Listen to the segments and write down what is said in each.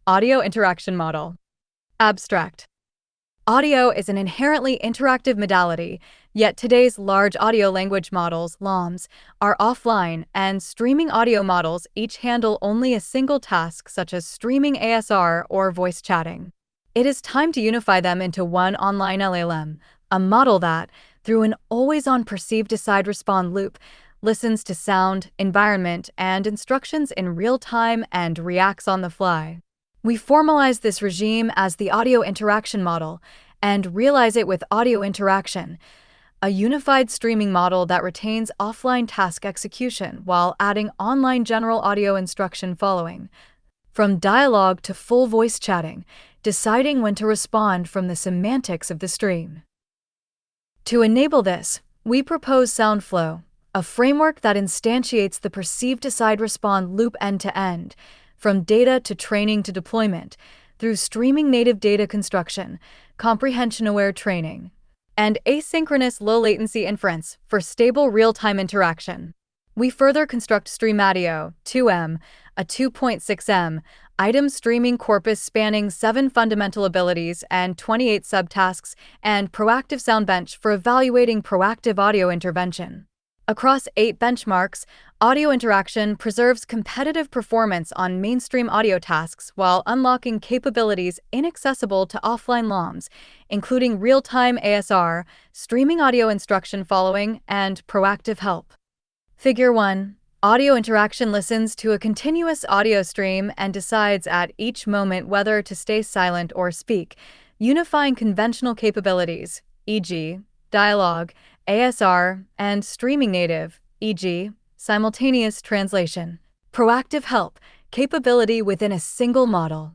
Audio interaction model. Abstract. Audio is an inherently interactive modality, yet today's large audio language models, LLaMs, are offline, and streaming audio models each handle only a single task, such as streaming ASR or voice chatting. It is time to unify them into one online LLM, a model that, through an always-on perceived decide-respond loop, listens to sound, environment, and instructions in real time and reacts on the fly. We formalize this regime as the audio interaction model and realize it with audio interaction, a unified streaming model that retains offline task execution while adding online general audio instruction following. From dialogue to full voice chatting, deciding when to respond from the semantics of the stream. To enable this, we propose SoundFlow, a framework that instantiates the perceived decide-respond loop end-to-end, from data to training to deployment, through streaming native data construction, comprehension-aware training, and asynchronous low-latency latency inference for stable real-time interaction. We further construct StreamAudio 2M, a 2.6M, item streaming corpus spanning 7 fundamental abilities and 28 subtasks, and Proactive Soundbench for evaluating proactive audio intervention. Across 8 benchmarks, audio interaction preserves competitive performance on mainstream audio tasks while unlocking capabilities inaccessible to offline LLaMs, including real-time ASR, streaming audio instruction following, and proactive help. Figure 1. Audio interaction listens to a continuous audio stream and decides at each moment whether to stay silent or speak, unifying conventional capabilities, e.g., dialogue, ASR, and streaming native, e.g., simultaneous translation. Proactive help, capability within a single model.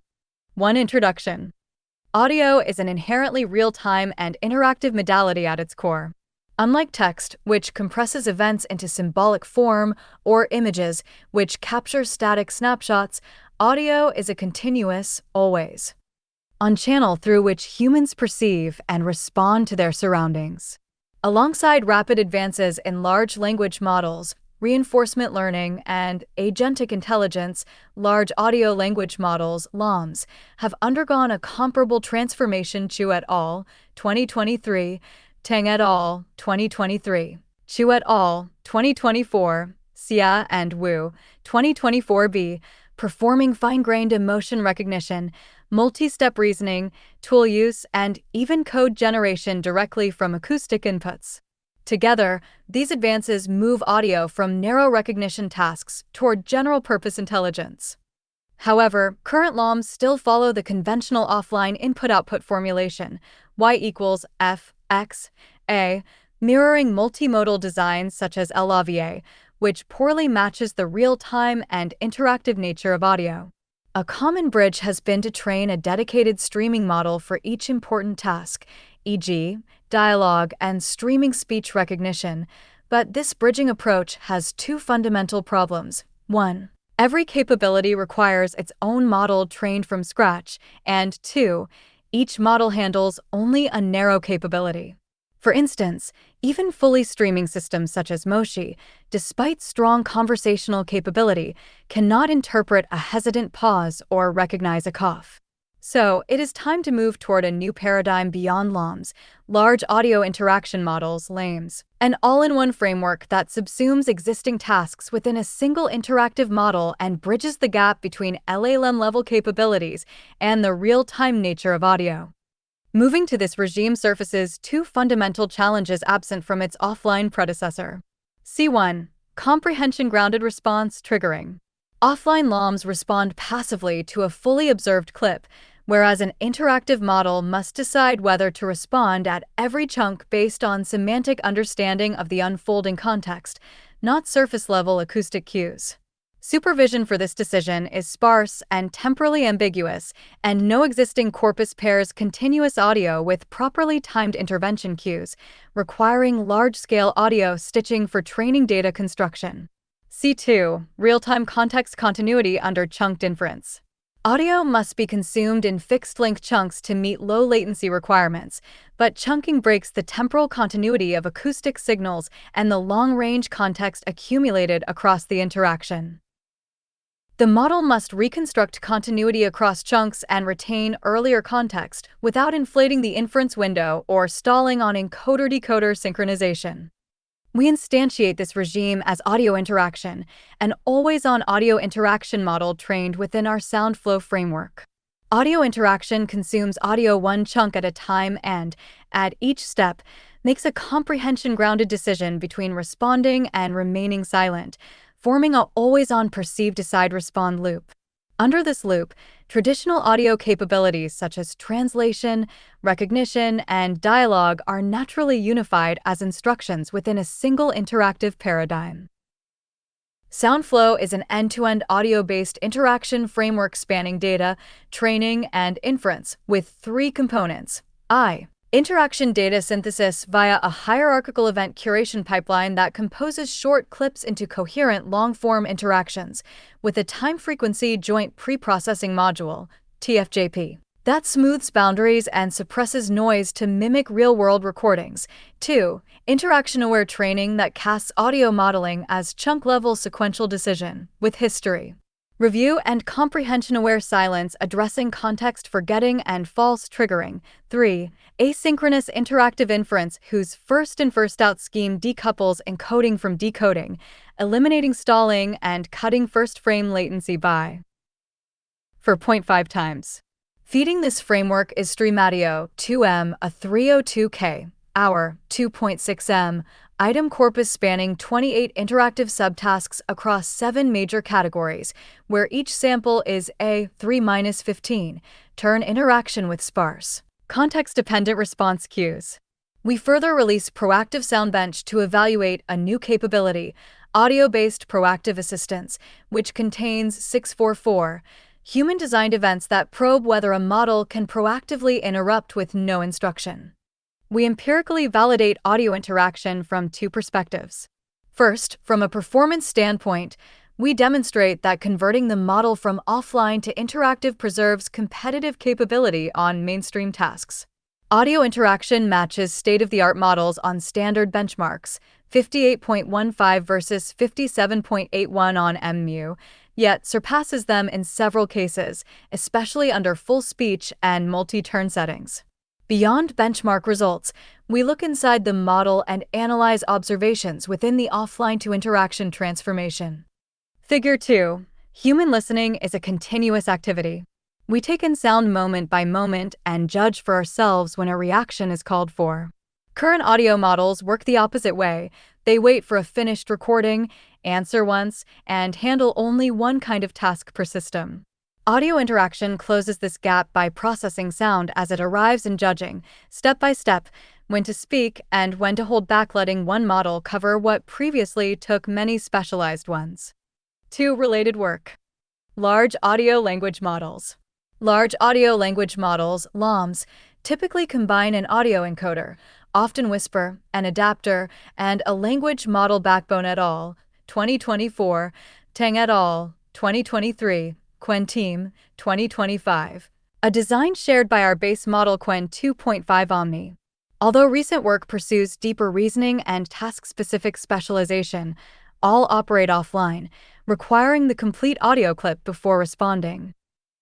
1. Introduction. Audio is an inherently real-time and interactive modality at its core. Unlike text, which compresses events into symbolic form, or images, which capture static snapshots, audio is a continuous, always-on channel through which humans perceive and respond to their surroundings. Alongside rapid advances in large language models, reinforcement learning, and agentic intelligence, large audio language models, LLaMs, have undergone a comparable transformation. Chu et al., 2023, Tang et al., 2023, Chu et al., 2024, Xia and Wu, 2024b, performing fine-grained emotion recognition, multi-step reasoning, tool use, and even code generation directly from acoustic inputs. Together, these advances move audio from narrow recognition tasks toward general-purpose intelligence. However, current LLaMs still follow the conventional offline input-output formulation, y equals f, x, a, mirroring multimodal designs such as LLaVA, which poorly matches the real-time and interactive nature of audio. A common bridge has been to train a dedicated streaming model for each important task, e.g., dialogue and streaming speech recognition, but this bridging approach has 2 fundamental problems. 1. Every capability requires its own model trained from scratch, and 2. Each model handles only a narrow capability. For instance, even fully streaming systems such as Moshi, despite strong conversational capability, cannot interpret a hesitant pause or recognize a cough. So, it is time to move toward a new paradigm beyond LLaMs, large audio interaction models, LAMs, an all-in-one framework that subsumes existing tasks within a single interactive model and bridges the gap between LLM-level capabilities and the real-time nature of audio. Moving to this regime surfaces 2 fundamental challenges absent from its offline predecessor. C1. Comprehension-grounded response triggering. Offline LLaMs respond passively to a fully observed clip, whereas an interactive model must decide whether to respond at every chunk based on semantic understanding of the unfolding context, not surface-level acoustic cues. Supervision for this decision is sparse and temporally ambiguous, and no existing corpus pairs continuous audio with properly timed intervention cues, requiring large-scale audio stitching for training data construction. C2. Real-time context continuity under chunked inference. Audio must be consumed in fixed-length chunks to meet low-latency requirements, but chunking breaks the temporal continuity of acoustic signals and the long-range context accumulated across the interaction. The model must reconstruct continuity across chunks and retain earlier context without inflating the inference window or stalling on encoder-decoder synchronization. We instantiate this regime as audio interaction, an always-on audio interaction model trained within our SoundFlow framework. Audio interaction consumes audio one chunk at a time and, at each step, makes a comprehension-grounded decision between responding and remaining silent, forming a always-on perceive-decide-respond loop. Under this loop, traditional audio capabilities such as translation, recognition, and dialogue are naturally unified as instructions within a single interactive paradigm. SoundFlow is an end-to-end audio-based interaction framework spanning data, training, and inference with three components. Interaction data synthesis via a hierarchical event curation pipeline that composes short clips into coherent long-form interactions with a time-frequency joint preprocessing module, TFJP, that smooths boundaries and suppresses noise to mimic real-world recordings. 2. Interaction-aware training that casts audio modeling as chunk-level sequential decision with history, review, and comprehension-aware silence addressing context forgetting and false triggering. 3. Asynchronous interactive inference whose first in first-out scheme decouples encoding from decoding, eliminating stalling and cutting first-frame latency by 4.5 times. Feeding this framework is Streamadio 2M, a 302K hour 2.6M item corpus spanning 28 interactive subtasks across 7 major categories, where each sample is a 3-15 turn interaction with sparse, context-dependent response cues. We further release Proactive Soundbench to evaluate a new capability, audio-based proactive assistance, which contains 644 human-designed events that probe whether a model can proactively interrupt with no instruction. We empirically validate audio interaction from two perspectives. First, from a performance standpoint, we demonstrate that converting the model from offline to interactive preserves competitive capability on mainstream tasks. Audio interaction matches state-of-the-art models on standard benchmarks, 58.15 versus 57.81 on MMU, yet surpasses them in several cases, especially under full speech and multi-turn settings. Beyond benchmark results, we look inside the model and analyze observations within the offline-to-interaction transformation. Figure 2. Human listening is a continuous activity. We take in sound moment by moment and judge for ourselves when a reaction is called for. Current audio models work the opposite way. They wait for a finished recording, answer once, and handle only one kind of task per system. Audio interaction closes this gap by processing sound as it arrives and judging, step by step, when to speak and when to hold back, letting one model cover what previously took many specialized ones. 2. Related work. Large audio language models. Large audio language models, LLaMs, typically combine an audio encoder, often whisper, an adapter, and a language model backbone et al. 2024, Tang et al. 2023, Quen Team, 2025. A design shared by our base model Quen 2.5 Omni. Although recent work pursues deeper reasoning and task-specific specialization, all operate offline, requiring the complete audio clip before responding.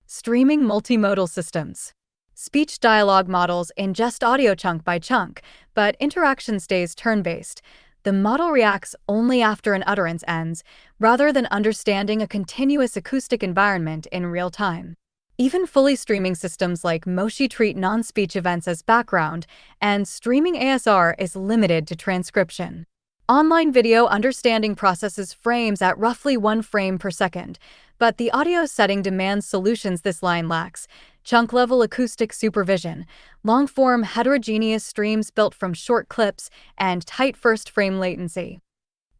Streaming multimodal systems. Speech dialogue models ingest audio chunk by chunk, but interaction stays turn-based. The model reacts only after an utterance ends, rather than understanding a continuous acoustic environment in real time. Even fully streaming systems like Moshi treat non-speech events as background, and streaming ASR is limited to transcription. Online video understanding processes frames at roughly 1 frame per second, but the audio setting demands solutions this line lacks: chunk-level acoustic supervision, long-form heterogeneous streams built from short clips, and tight first-frame latency.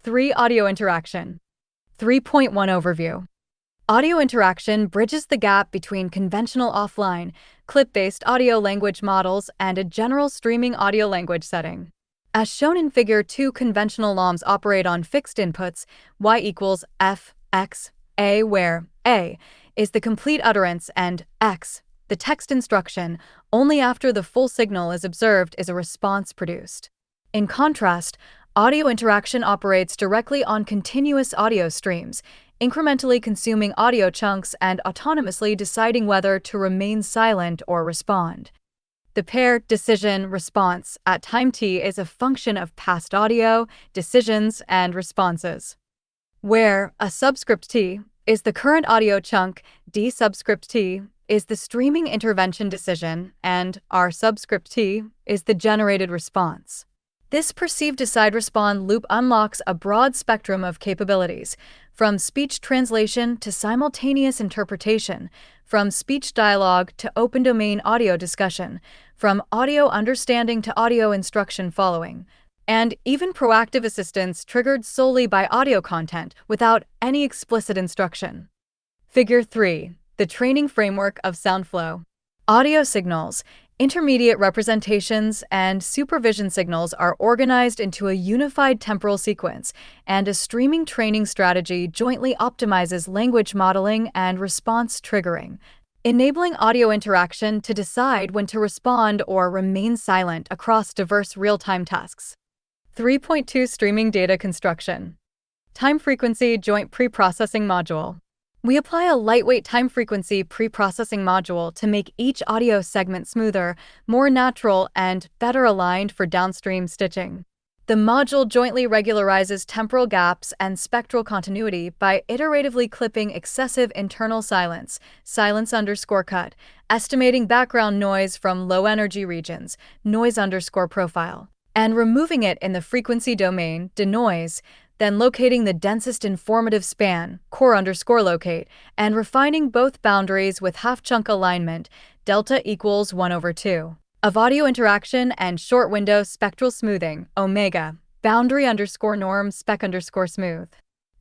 3. Audio interaction. 3.1 Overview. Audio interaction bridges the gap between conventional offline, clip-based audio language models and a general streaming audio language setting. As shown in Figure 2, conventional LLaMs operate on fixed inputs, y equals f, x, a, where a is the complete utterance and x, the text instruction. Only after the full signal is observed is a response produced. In contrast, audio interaction operates directly on continuous audio streams, incrementally consuming audio chunks and autonomously deciding whether to remain silent or respond. The pair decision-response at time t is a function of past audio, decisions, and responses, where a subscript t is the current audio chunk, d subscript t is the streaming intervention decision, and r subscript t is the generated response. This perceived decide-respond loop unlocks a broad spectrum of capabilities, from speech translation to simultaneous interpretation, from speech dialogue to open-domain audio discussion, from audio understanding to audio instruction following, and even proactive assistance triggered solely by audio content without any explicit instruction. Figure 3. The training framework of sound flow. Audio signals, intermediate representations, and supervision signals are organized into a unified temporal sequence, and a streaming training strategy jointly optimizes language modeling and response triggering, enabling audio interaction to decide when to respond or remain silent across diverse real-time tasks. 3.2 Streaming Data Construction. Time Frequency Joint Preprocessing Module. We apply a lightweight time-frequency preprocessing module to make each audio segment smoother, more natural, and better aligned for downstream stitching. The module jointly regularizes temporal gaps and spectral continuity by iteratively clipping excessive internal silence, silence_cut, estimating background noise from low-energy regions, noise_profile, and removing it in the frequency domain, denoise, then locating the densest informative span, core_locate, and refining both boundaries with half-chunk alignment, delta equals 1/2, of audio interaction and short window spectral smoothing, omega, boundary_norm spec_smooth.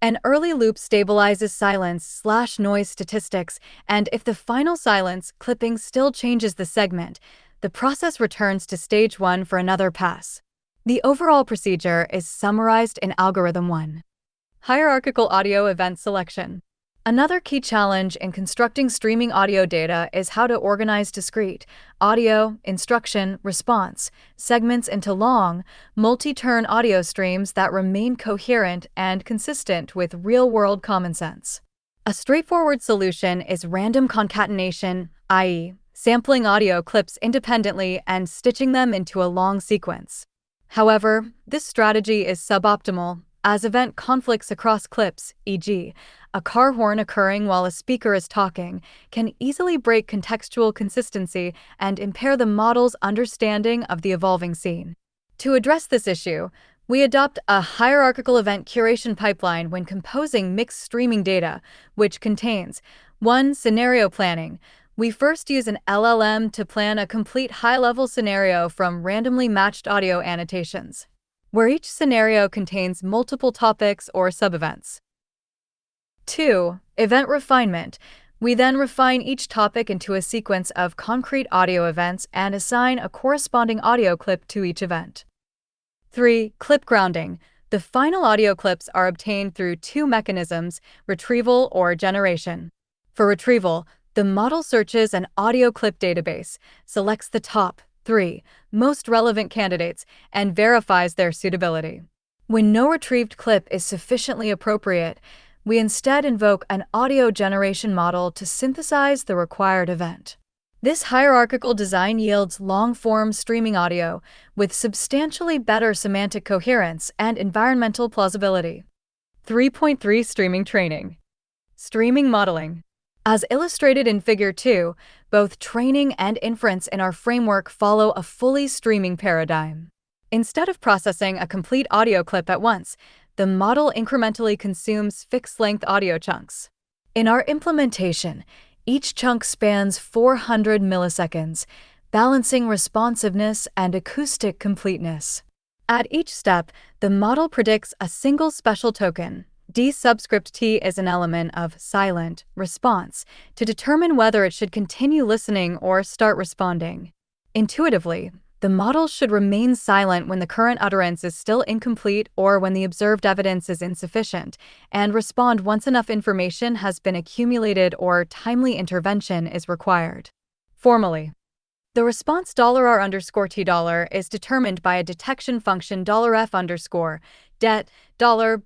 An early loop stabilizes silence/noise statistics, and if the final silence clipping still changes the segment, the process returns to stage 1 for another pass. The overall procedure is summarized in Algorithm 1. Hierarchical audio event selection. Another key challenge in constructing streaming audio data is how to organize discrete audio, instruction, response segments into long, multi-turn audio streams that remain coherent and consistent with real-world common sense. A straightforward solution is random concatenation, i.e., sampling audio clips independently and stitching them into a long sequence. However, this strategy is suboptimal, as event conflicts across clips, e.g., a car horn occurring while a speaker is talking, can easily break contextual consistency and impair the model's understanding of the evolving scene. To address this issue, we adopt a hierarchical event curation pipeline when composing mixed streaming data, which contains 1. Scenario planning. We first use an LLM to plan a complete high-level scenario from randomly matched audio annotations, where each scenario contains multiple topics or subevents. 2. Event refinement. We then refine each topic into a sequence of concrete audio events and assign a corresponding audio clip to each event. 3. Clip grounding. The final audio clips are obtained through 2 mechanisms, retrieval or generation. For retrieval, the model searches an audio clip database, selects the top 3 most relevant candidates, and verifies their suitability. When no retrieved clip is sufficiently appropriate, we instead invoke an audio generation model to synthesize the required event. This hierarchical design yields long-form streaming audio with substantially better semantic coherence and environmental plausibility. 3.3 Streaming Training. Streaming Modeling. As illustrated in Figure 2, both training and inference in our framework follow a fully streaming paradigm. Instead of processing a complete audio clip at once, the model incrementally consumes fixed-length audio chunks. In our implementation, each chunk spans 400 milliseconds, balancing responsiveness and acoustic completeness. At each step, the model predicts a single special token. D subscript T is an element of silent response to determine whether it should continue listening or start responding. Intuitively, the model should remain silent when the current utterance is still incomplete or when the observed evidence is insufficient, and respond once enough information has been accumulated or timely intervention is required. Formally, The response $R_T$ is determined by a detection function $F_ det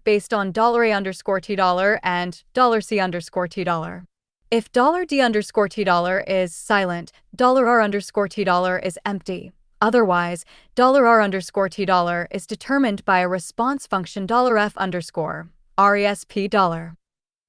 based on $A_T$ and $C_T$. If $D_T$ is silent, $R_T$ is empty. Otherwise, $R_T$ is determined by a response function $F_RESP$,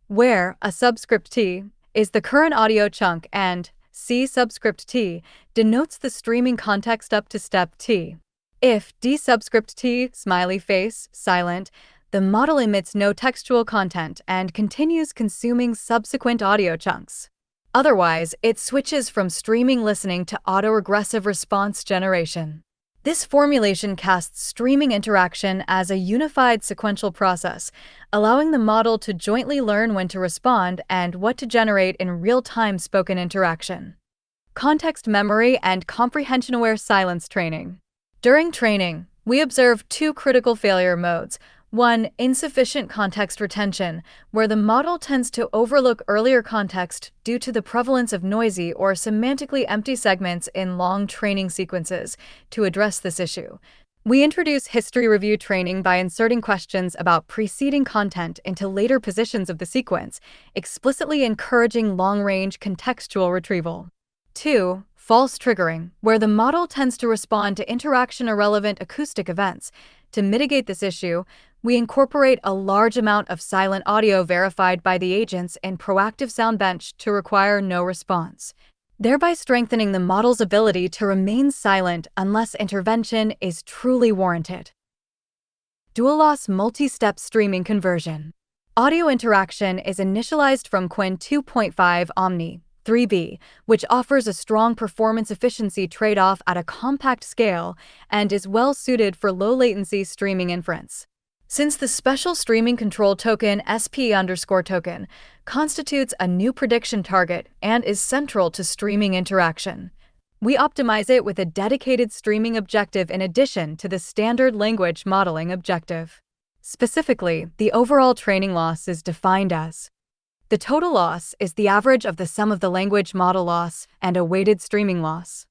where a subscript T is the current audio chunk and C subscript T denotes the streaming context up to step T. If D subscript T smiley face silent, the model emits no textual content and continues consuming subsequent audio chunks. Otherwise, it switches from streaming listening to autoregressive response generation. This formulation casts streaming interaction as a unified sequential process, allowing the model to jointly learn when to respond and what to generate in real-time spoken interaction. Context memory and comprehension-aware silence training. During training, we observe two critical failure modes. One, insufficient context retention, where the model tends to overlook earlier context due to the prevalence of noisy or semantically empty segments in long training sequences. To address this issue, we introduce history review training by inserting questions about preceding content into later positions of the sequence, explicitly encouraging long-range contextual retrieval. 2. False triggering, where the model tends to respond to interaction-irrelevant acoustic events. To mitigate this issue, we incorporate a large amount of silent audio verified by the agents in proactive sound bench to require no response, thereby strengthening the model's ability to remain silent unless intervention is truly warranted. Dual-loss multi-step streaming conversion. Audio interaction is initialized from Quinn 2.5 Omni 3B, which offers a strong performance efficiency trade-off at a compact scale and is well suited for low-latency streaming inference. Since the special streaming control token SP_token constitutes a new prediction target and is central to streaming interaction, we optimize it with a dedicated streaming objective in addition to the standard language modeling objective. Specifically, the overall training loss is defined as the total loss is the average of the sum of the language model loss and a weighted streaming loss,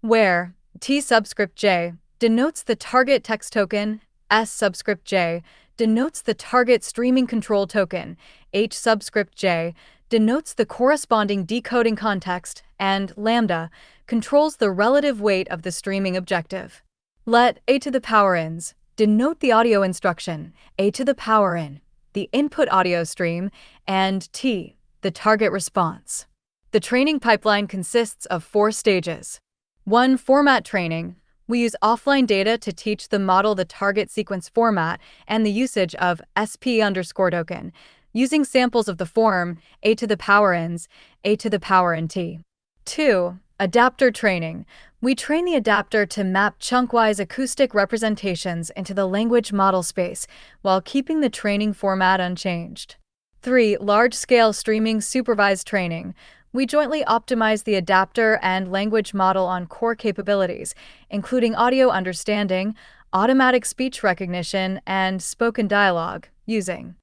where T subscript J denotes the target text token, S subscript J denotes the target streaming control token, H subscript J denotes the corresponding decoding context, and lambda controls the relative weight of the streaming objective. Let A⁴ denote the audio instruction, A⁴ the input audio stream, and T, the target response. The training pipeline consists of 4 stages. 1. Format training. We use offline data to teach the model the target sequence format and the usage of SP_token, using samples of the form A⁴ A⁴ T. 2. Adapter training. We train the adapter to map chunkwise acoustic representations into the language model space while keeping the training format unchanged. 3. Large-scale streaming supervised training. We jointly optimize the adapter and language model on core capabilities, including audio understanding, automatic speech recognition, and spoken dialogue, using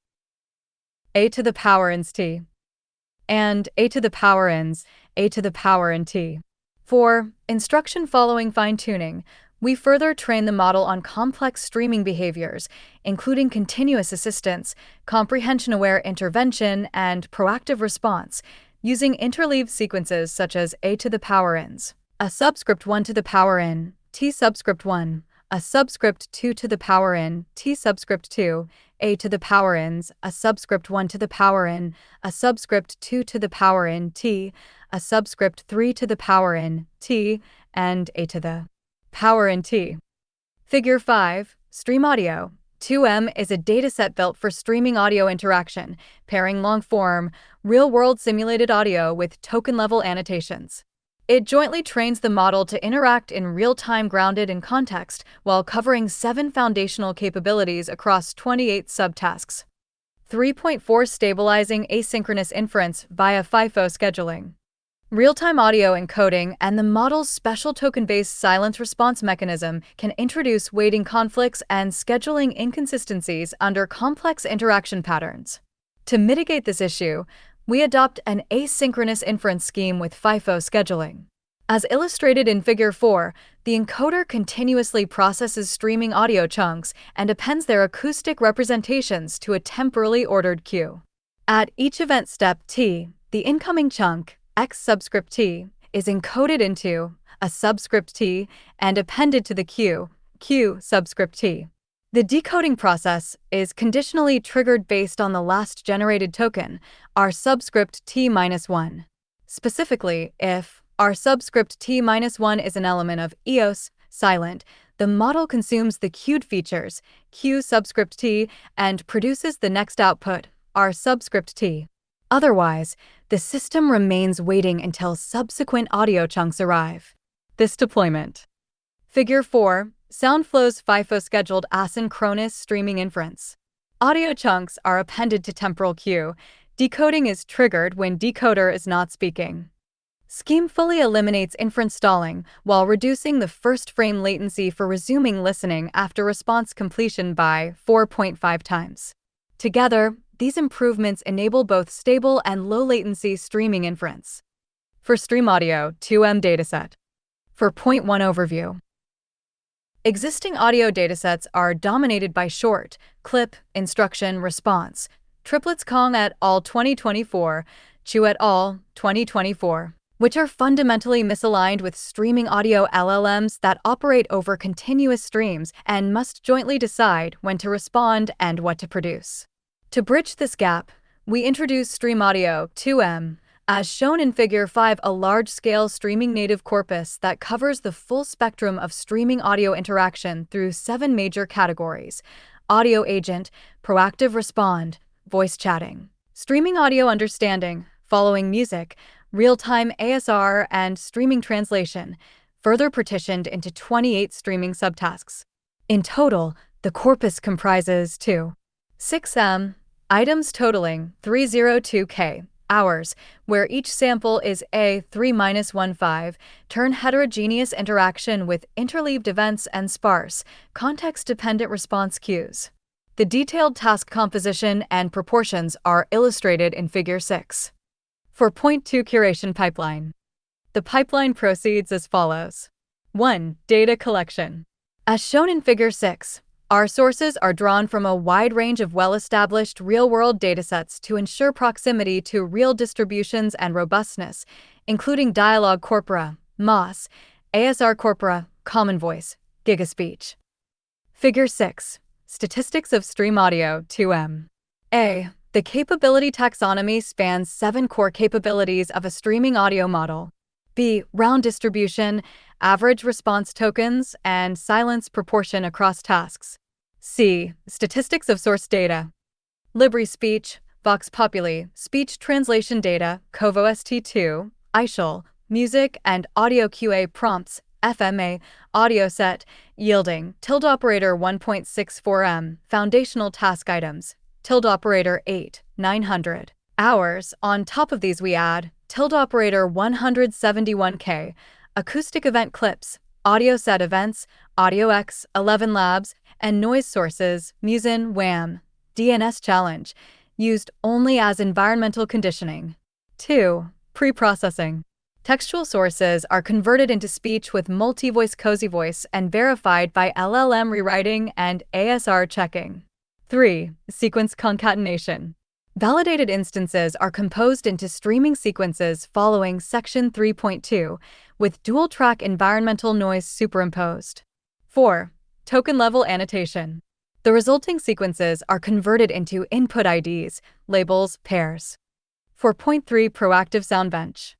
A⁴ and A⁴ For instruction following fine-tuning, we further train the model on complex streaming behaviors, including continuous assistance, comprehension-aware intervention, and proactive response, using interleaved sequences such as A⁴ a subscript 1 to the power n, T subscript 1, a subscript 2 to the power n, T subscript 2, A⁴ a subscript 1 to the power n, a subscript 2 to the power n, T, a subscript 3 to the power n, T, and A⁴ T. Figure 5. Stream audio. 2M is a dataset built for streaming audio interaction, pairing long-form, real-world simulated audio with token-level annotations. It jointly trains the model to interact in real-time grounded in context while covering 7 foundational capabilities across 28 subtasks. 3.4 Stabilizing asynchronous inference via FIFO scheduling. Real-time audio encoding and the model's special token-based silence response mechanism can introduce weighting conflicts and scheduling inconsistencies under complex interaction patterns. To mitigate this issue, we adopt an asynchronous inference scheme with FIFO scheduling. As illustrated in Figure 4, the encoder continuously processes streaming audio chunks and appends their acoustic representations to a temporally ordered queue. At each event step t, the incoming chunk, x subscript t, is encoded into a subscript t and appended to the queue, q subscript t. The decoding process is conditionally triggered based on the last generated token, r subscript t-1. Specifically, if r subscript t-1 is an element of EOS, silent, the model consumes the queued features, q subscript t, and produces the next output, r subscript t. Otherwise, the system remains waiting until subsequent audio chunks arrive. This deployment. Figure 4. SoundFlow's FIFO-scheduled asynchronous streaming inference. Audio chunks are appended to temporal queue. Decoding is triggered when decoder is not speaking. Scheme fully eliminates inference stalling while reducing the first frame latency for resuming listening after response completion by 4.5 times. Together, these improvements enable both stable and low-latency streaming inference. For Stream Audio 2M dataset. For Point 1 overview. Existing audio datasets are dominated by short, clip, instruction, response. Triplets Kong et al. 2024, Chu et al. 2024, which are fundamentally misaligned with streaming audio LLMs that operate over continuous streams and must jointly decide when to respond and what to produce. To bridge this gap, we introduce Stream Audio 2M, as shown in Figure 5, a large-scale streaming native corpus that covers the full spectrum of streaming audio interaction through 7 major categories: audio agent, proactive respond, voice chatting, streaming audio understanding, following music, real-time ASR, and streaming translation, further partitioned into 28 streaming subtasks. In total, the corpus comprises 6M items totaling 302K hours, where each sample is a 3-15 turn heterogeneous interaction with interleaved events and sparse, context-dependent response cues. The detailed task composition and proportions are illustrated in Figure 6. For Point 2 curation pipeline. The pipeline proceeds as follows. 1. Data collection. As shown in Figure 6, our sources are drawn from a wide range of well-established real-world datasets to ensure proximity to real distributions and robustness, including dialogue corpora, MOS, ASR corpora, Common Voice, GigaSpeech. Figure 6. Statistics of Stream Audio 2M. A. The capability taxonomy spans 7 core capabilities of a streaming audio model. B. Round distribution, average response tokens, and silence proportion across tasks. C. Statistics of source data. LibriSpeech, Vox Populi, speech translation data, CovoST2, iShul, music and audio QA prompts, FMA, audio set, yielding, tilde operator 1.64M, foundational task items, tilde operator 8, 900. Hours. On top of these we add tilde operator 171K, acoustic event clips, audio set events, AudioX, 11 labs, and noise sources, Musin, WAM, DNS challenge, used only as environmental conditioning. 2. Pre-processing. Textual sources are converted into speech with multi-voice cozy voice and verified by LLM rewriting and ASR checking. 3. Sequence concatenation. Validated instances are composed into streaming sequences following Section 3.2, with dual-track environmental noise superimposed. 4. Token-level annotation. The resulting sequences are converted into input IDs, labels, pairs. 4.3 Proactive Soundbench.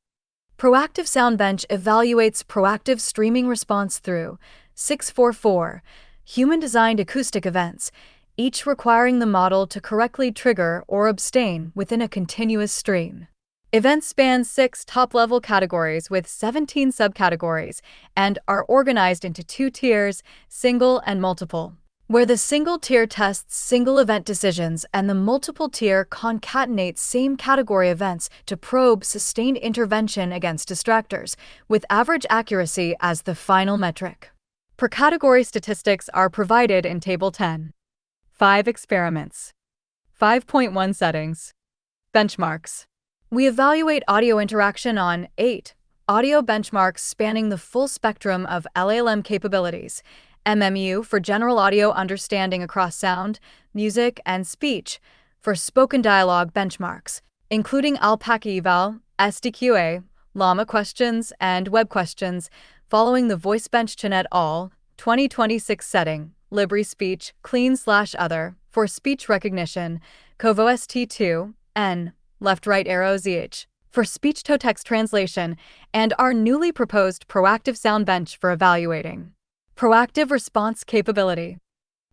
Proactive Soundbench evaluates proactive streaming response through 644 human-designed acoustic events, each requiring the model to correctly trigger or abstain within a continuous stream. Events span 6 top-level categories with 17 subcategories and are organized into 2 tiers, single and multiple, where the single tier tests single event decisions and the multiple tier concatenates same category events to probe sustained intervention against distractors, with average accuracy as the final metric. Per category statistics are provided in Table 10. 5 experiments. 5.1 settings. Benchmarks. We evaluate audio interaction on 8 audio benchmarks spanning the full spectrum of LLM capabilities. MMU for general audio understanding across sound, music, and speech. For spoken dialogue benchmarks, including Alpaca Eval, SDQA, Llama questions, and web questions, following the VoiceBench et al. 2026 setting, LibriSpeech, clean/other, for speech recognition, CovoST2, N, left-right arrow ZH, for speech-to-text translation, and our newly proposed Proactive Sound Bench for evaluating proactive response capability.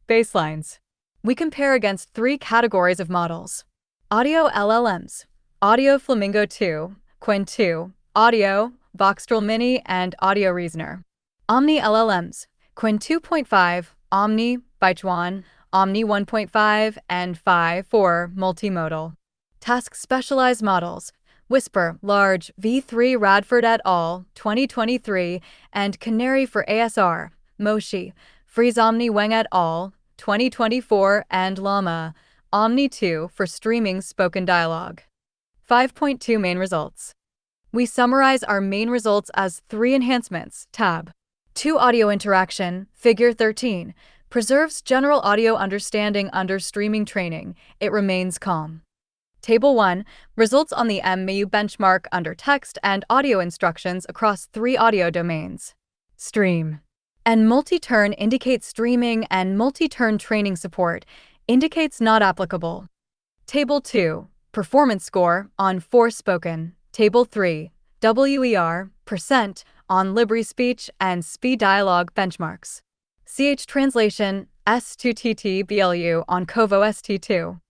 Baselines. We compare against 3 categories of models: audio LLMs, Audio Flamingo 2, Qwen 2, Audio, Voxtral Mini, and Audio Reasoner. Omni LLMs, Qwen 2.5, Omni, Baichuan, Omni 1.5, and Phi for multimodal. Task specialized models, Whisper, Large, V3 Radford et al. 2023, and Canary for ASR, Moshi, Freeze Omni Weng et al. 2024, and Llama, Omni 2 for streaming spoken dialogue. 5.2 Main results. We summarize our main results as 3 enhancements, tab. 2 Audio interaction, figure 13, preserves general audio understanding under streaming training, it remains calm. Table 1, results on the MMU benchmark under text and audio instructions across 3 audio domains. Stream. And multi-turn indicates streaming, and multi-turn training support indicates not applicable. Table 2, performance score on 4 spoken. Table 3, WER, % on LibriSpeech and speed dialogue benchmarks. CH translation, S2TT BLU on CovoST2.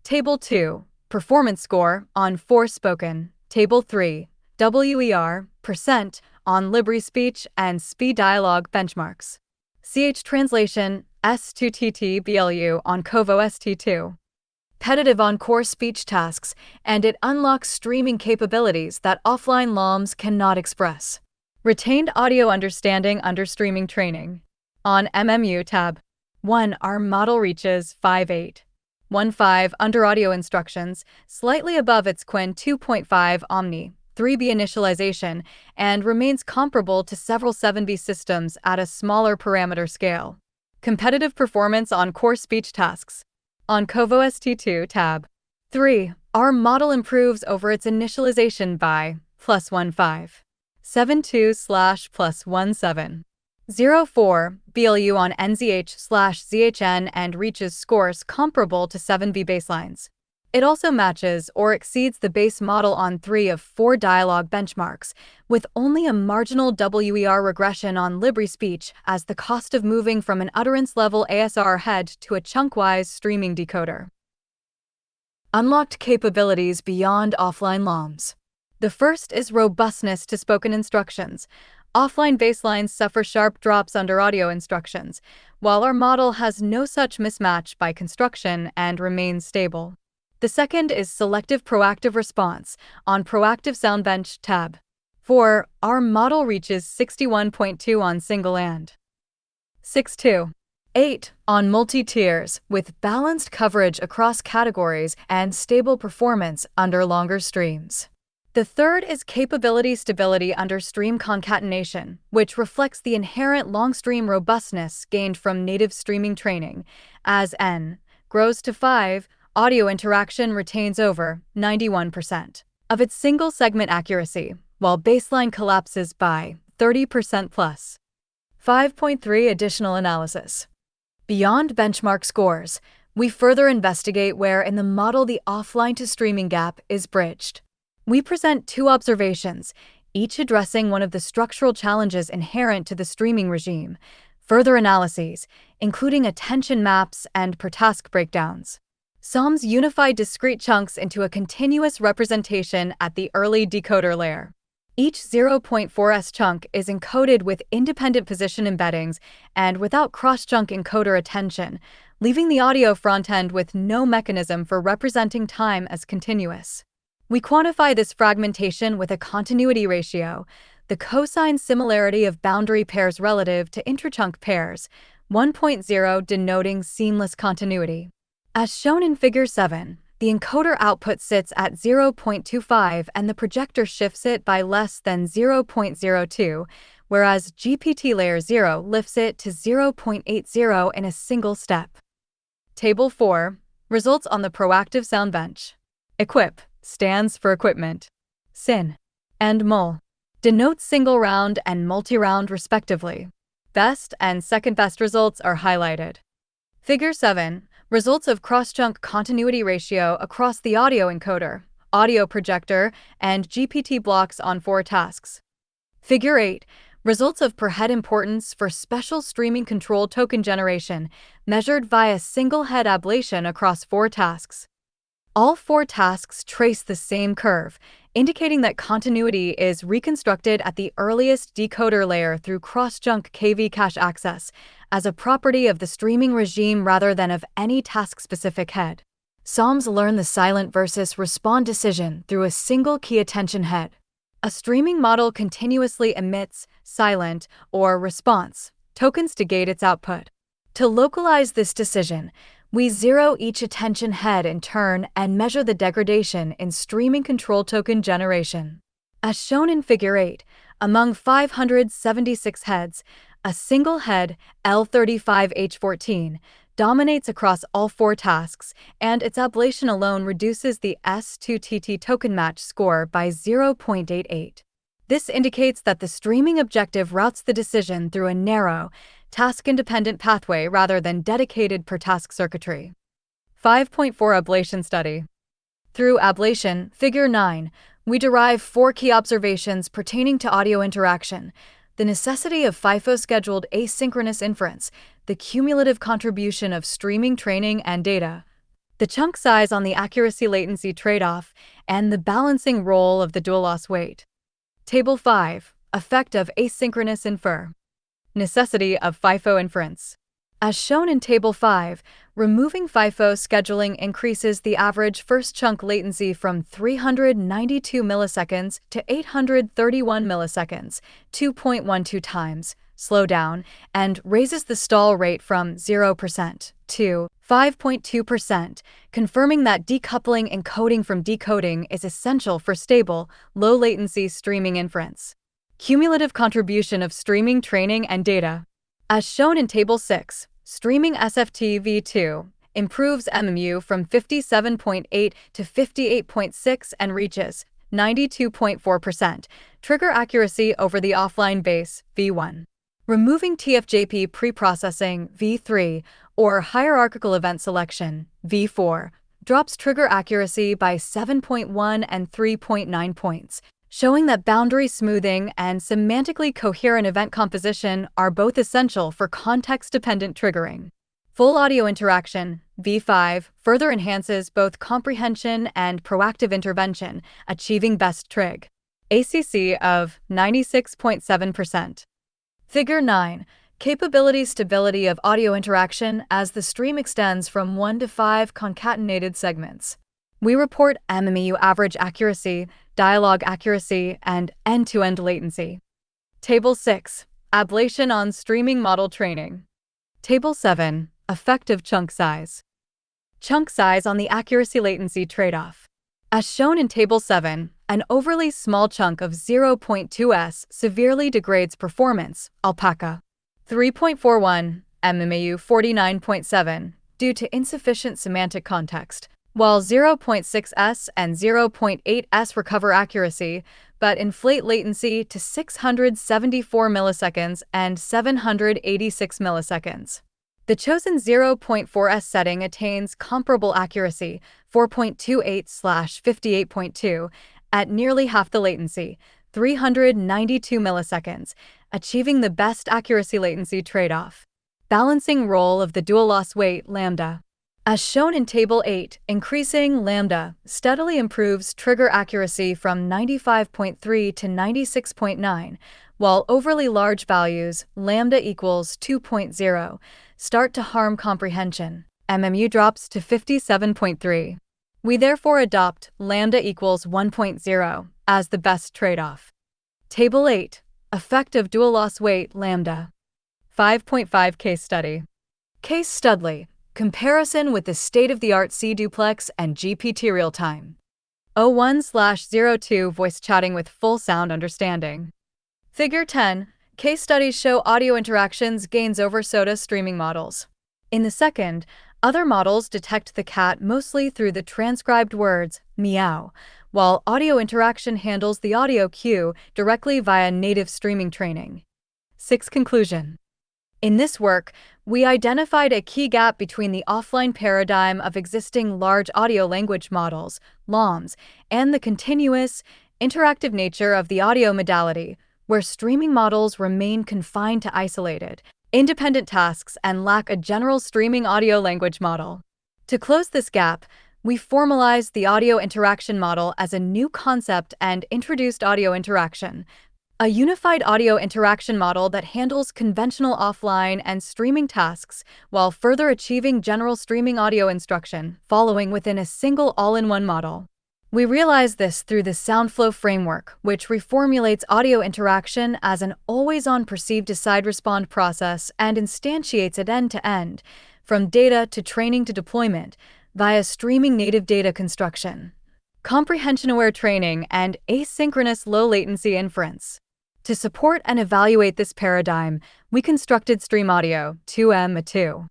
Table 2, performance score on 4 spoken. Table 3, WER, % on LibriSpeech and speed dialogue benchmarks. CH translation, S2TT BLU on CovoST2. Repetitive on core speech tasks, and it unlocks streaming capabilities that offline LLMs cannot express. Retained audio understanding under streaming training. On MMU tab. 1. Our model reaches 5.8.15 under audio instructions, slightly above its Qwen 2.5 Omni 3B initialization, and remains comparable to several 7B systems at a smaller parameter scale. Competitive performance on core speech tasks. On CovoST2 tab. 3. Our model improves over its initialization by +1.5. 72/+17. 0.4 BLU on NZH/ZHN and reaches scores comparable to 7B baselines. It also matches or exceeds the base model on 3 of 4 dialogue benchmarks, with only a marginal WER regression on LibriSpeech as the cost of moving from an utterance-level ASR head to a chunk-wise streaming decoder. Unlocked capabilities beyond offline LLMs. The first is robustness to spoken instructions. Offline baselines suffer sharp drops under audio instructions, while our model has no such mismatch by construction and remains stable. The second is selective proactive response on Proactive Sound Bench tab. 4. Our model reaches 61.2 on single and 6.2. 8. On multi-tiers, with balanced coverage across categories and stable performance under longer streams. The third is capability stability under stream concatenation, which reflects the inherent long-stream robustness gained from native streaming training. As N grows to 5, audio interaction retains over 91% of its single-segment accuracy, while baseline collapses by 30% plus. 5.3 Additional analysis. Beyond benchmark scores, we further investigate where in the model the offline-to-streaming gap is bridged. We present 2 observations, each addressing one of the structural challenges inherent to the streaming regime. Further analyses, including attention maps and per-task breakdowns. SOMs unify discrete chunks into a continuous representation at the early decoder layer. Each 0.4s chunk is encoded with independent position embeddings and without cross-chunk encoder attention, leaving the audio frontend with no mechanism for representing time as continuous. We quantify this fragmentation with a continuity ratio, the cosine similarity of boundary pairs relative to intrachunk pairs, 1.0 denoting seamless continuity. As shown in Figure 7, The encoder output sits at 0.25 and the projector shifts it by less than 0.02, whereas GPT Layer 0 lifts it to 0.80 in a single step. Table 4. Results on the Proactive Sound Bench. Equip stands for equipment. SIN and MUL denotes single round and multi-round respectively. Best and second best results are highlighted. Figure 7. Results of cross-chunk continuity ratio across the audio encoder, audio projector, and GPT blocks on 4 tasks. Figure 8. Results of per head importance for special streaming control token generation, measured via single-head ablation across 4 tasks. All 4 tasks trace the same curve, indicating that continuity is reconstructed at the earliest decoder layer through cross-chunk KV cache access, as a property of the streaming regime rather than of any task-specific head. SOMs learn the silent versus respond decision through a single key attention head. A streaming model continuously emits silent or response tokens to gate its output. To localize this decision, we zero each attention head in turn and measure the degradation in streaming control token generation. As shown in Figure 8, among 576 heads, a single head, L35H14, dominates across all 4 tasks, and its ablation alone reduces the S2TT token match score by 0.88. This indicates that the streaming objective routes the decision through a narrow, task-independent pathway rather than dedicated per-task circuitry. 5.4 Ablation Study. Through ablation, Figure 9, we derive 4 key observations pertaining to audio interaction: the necessity of FIFO-scheduled asynchronous inference, the cumulative contribution of streaming training and data, the chunk size on the accuracy-latency trade-off, and the balancing role of the dual-loss weight. Table 5. Effect of asynchronous infer. Necessity of FIFO inference. As shown in Table 5, removing FIFO scheduling increases the average first chunk latency from 392 milliseconds to 831 milliseconds, 2.12 times, slowdown, and raises the stall rate from 0% to 5.2%, confirming that decoupling encoding from decoding is essential for stable, low-latency streaming inference. Cumulative contribution of streaming training and data. As shown in Table 6, streaming SFT v2 improves MMU from 57.8 to 58.6 and reaches 92.4% trigger accuracy over the offline base v1. Removing TFJP preprocessing v3 or hierarchical event selection v4 drops trigger accuracy by 7.1 and 3.9 points, showing that boundary smoothing and semantically coherent event composition are both essential for context-dependent triggering. Full audio interaction, V5, further enhances both comprehension and proactive intervention, achieving best trig. ACC of 96.7%. Figure 9. Capability stability of audio interaction as the stream extends from 1 to 5 concatenated segments. We report MMU average accuracy, dialogue accuracy, and end-to-end latency. Table 6. Ablation on streaming model training. Table 7. Effective chunk size. Chunk size on the accuracy-latency trade-off. As shown in Table 7, an overly small chunk of 0.2s severely degrades performance, alpaca. 3.41, MMAU 49.7, due to insufficient semantic context, while 0.6s and 0.8s recover accuracy, but inflate latency to 674 milliseconds and 786 milliseconds. The chosen 0.4s setting attains comparable accuracy, 4.28/58.2, at nearly half the latency, 392 milliseconds, achieving the best accuracy-latency trade-off. Balancing role of the dual-loss weight, lambda. As shown in Table 8, increasing lambda steadily improves trigger accuracy from 95.3 to 96.9, while overly large values, lambda equals 2.0, start to harm comprehension. MMU drops to 57.3. We therefore adopt lambda equals 1.0 as the best trade-off. Table 8. Effect of dual-loss weight, lambda. 5.5 Case Study. Case Studley. Comparison with the state-of-the-art C-duplex and GPT real-time. 01/02 voice chatting with full sound understanding. Figure 10. Case studies show audio interactions gains over SOTA streaming models. In the second, other models detect the cat mostly through the transcribed words, meow, while audio interaction handles the audio cue directly via native streaming training. 6. Conclusion. In this work, we identified a key gap between the offline paradigm of existing large audio language models, LLaMs, and the continuous, interactive nature of the audio modality, where streaming models remain confined to isolated, independent tasks and lack a general streaming audio language model. To close this gap, we formalized the audio interaction model as a new concept and introduced audio interaction, a unified audio interaction model that handles conventional offline and streaming tasks while further achieving general streaming audio instruction, following within a single all-in-one model. We realize this through the SoundFlow framework, which reformulates audio interaction as an always-on perceive-decide-respond process and instantiates it end-to-end, from data to training to deployment, via streaming native data construction, comprehension-aware training, and asynchronous low-latencycy latency inference. To support and evaluate this paradigm, we constructed Stream Audio 2M2.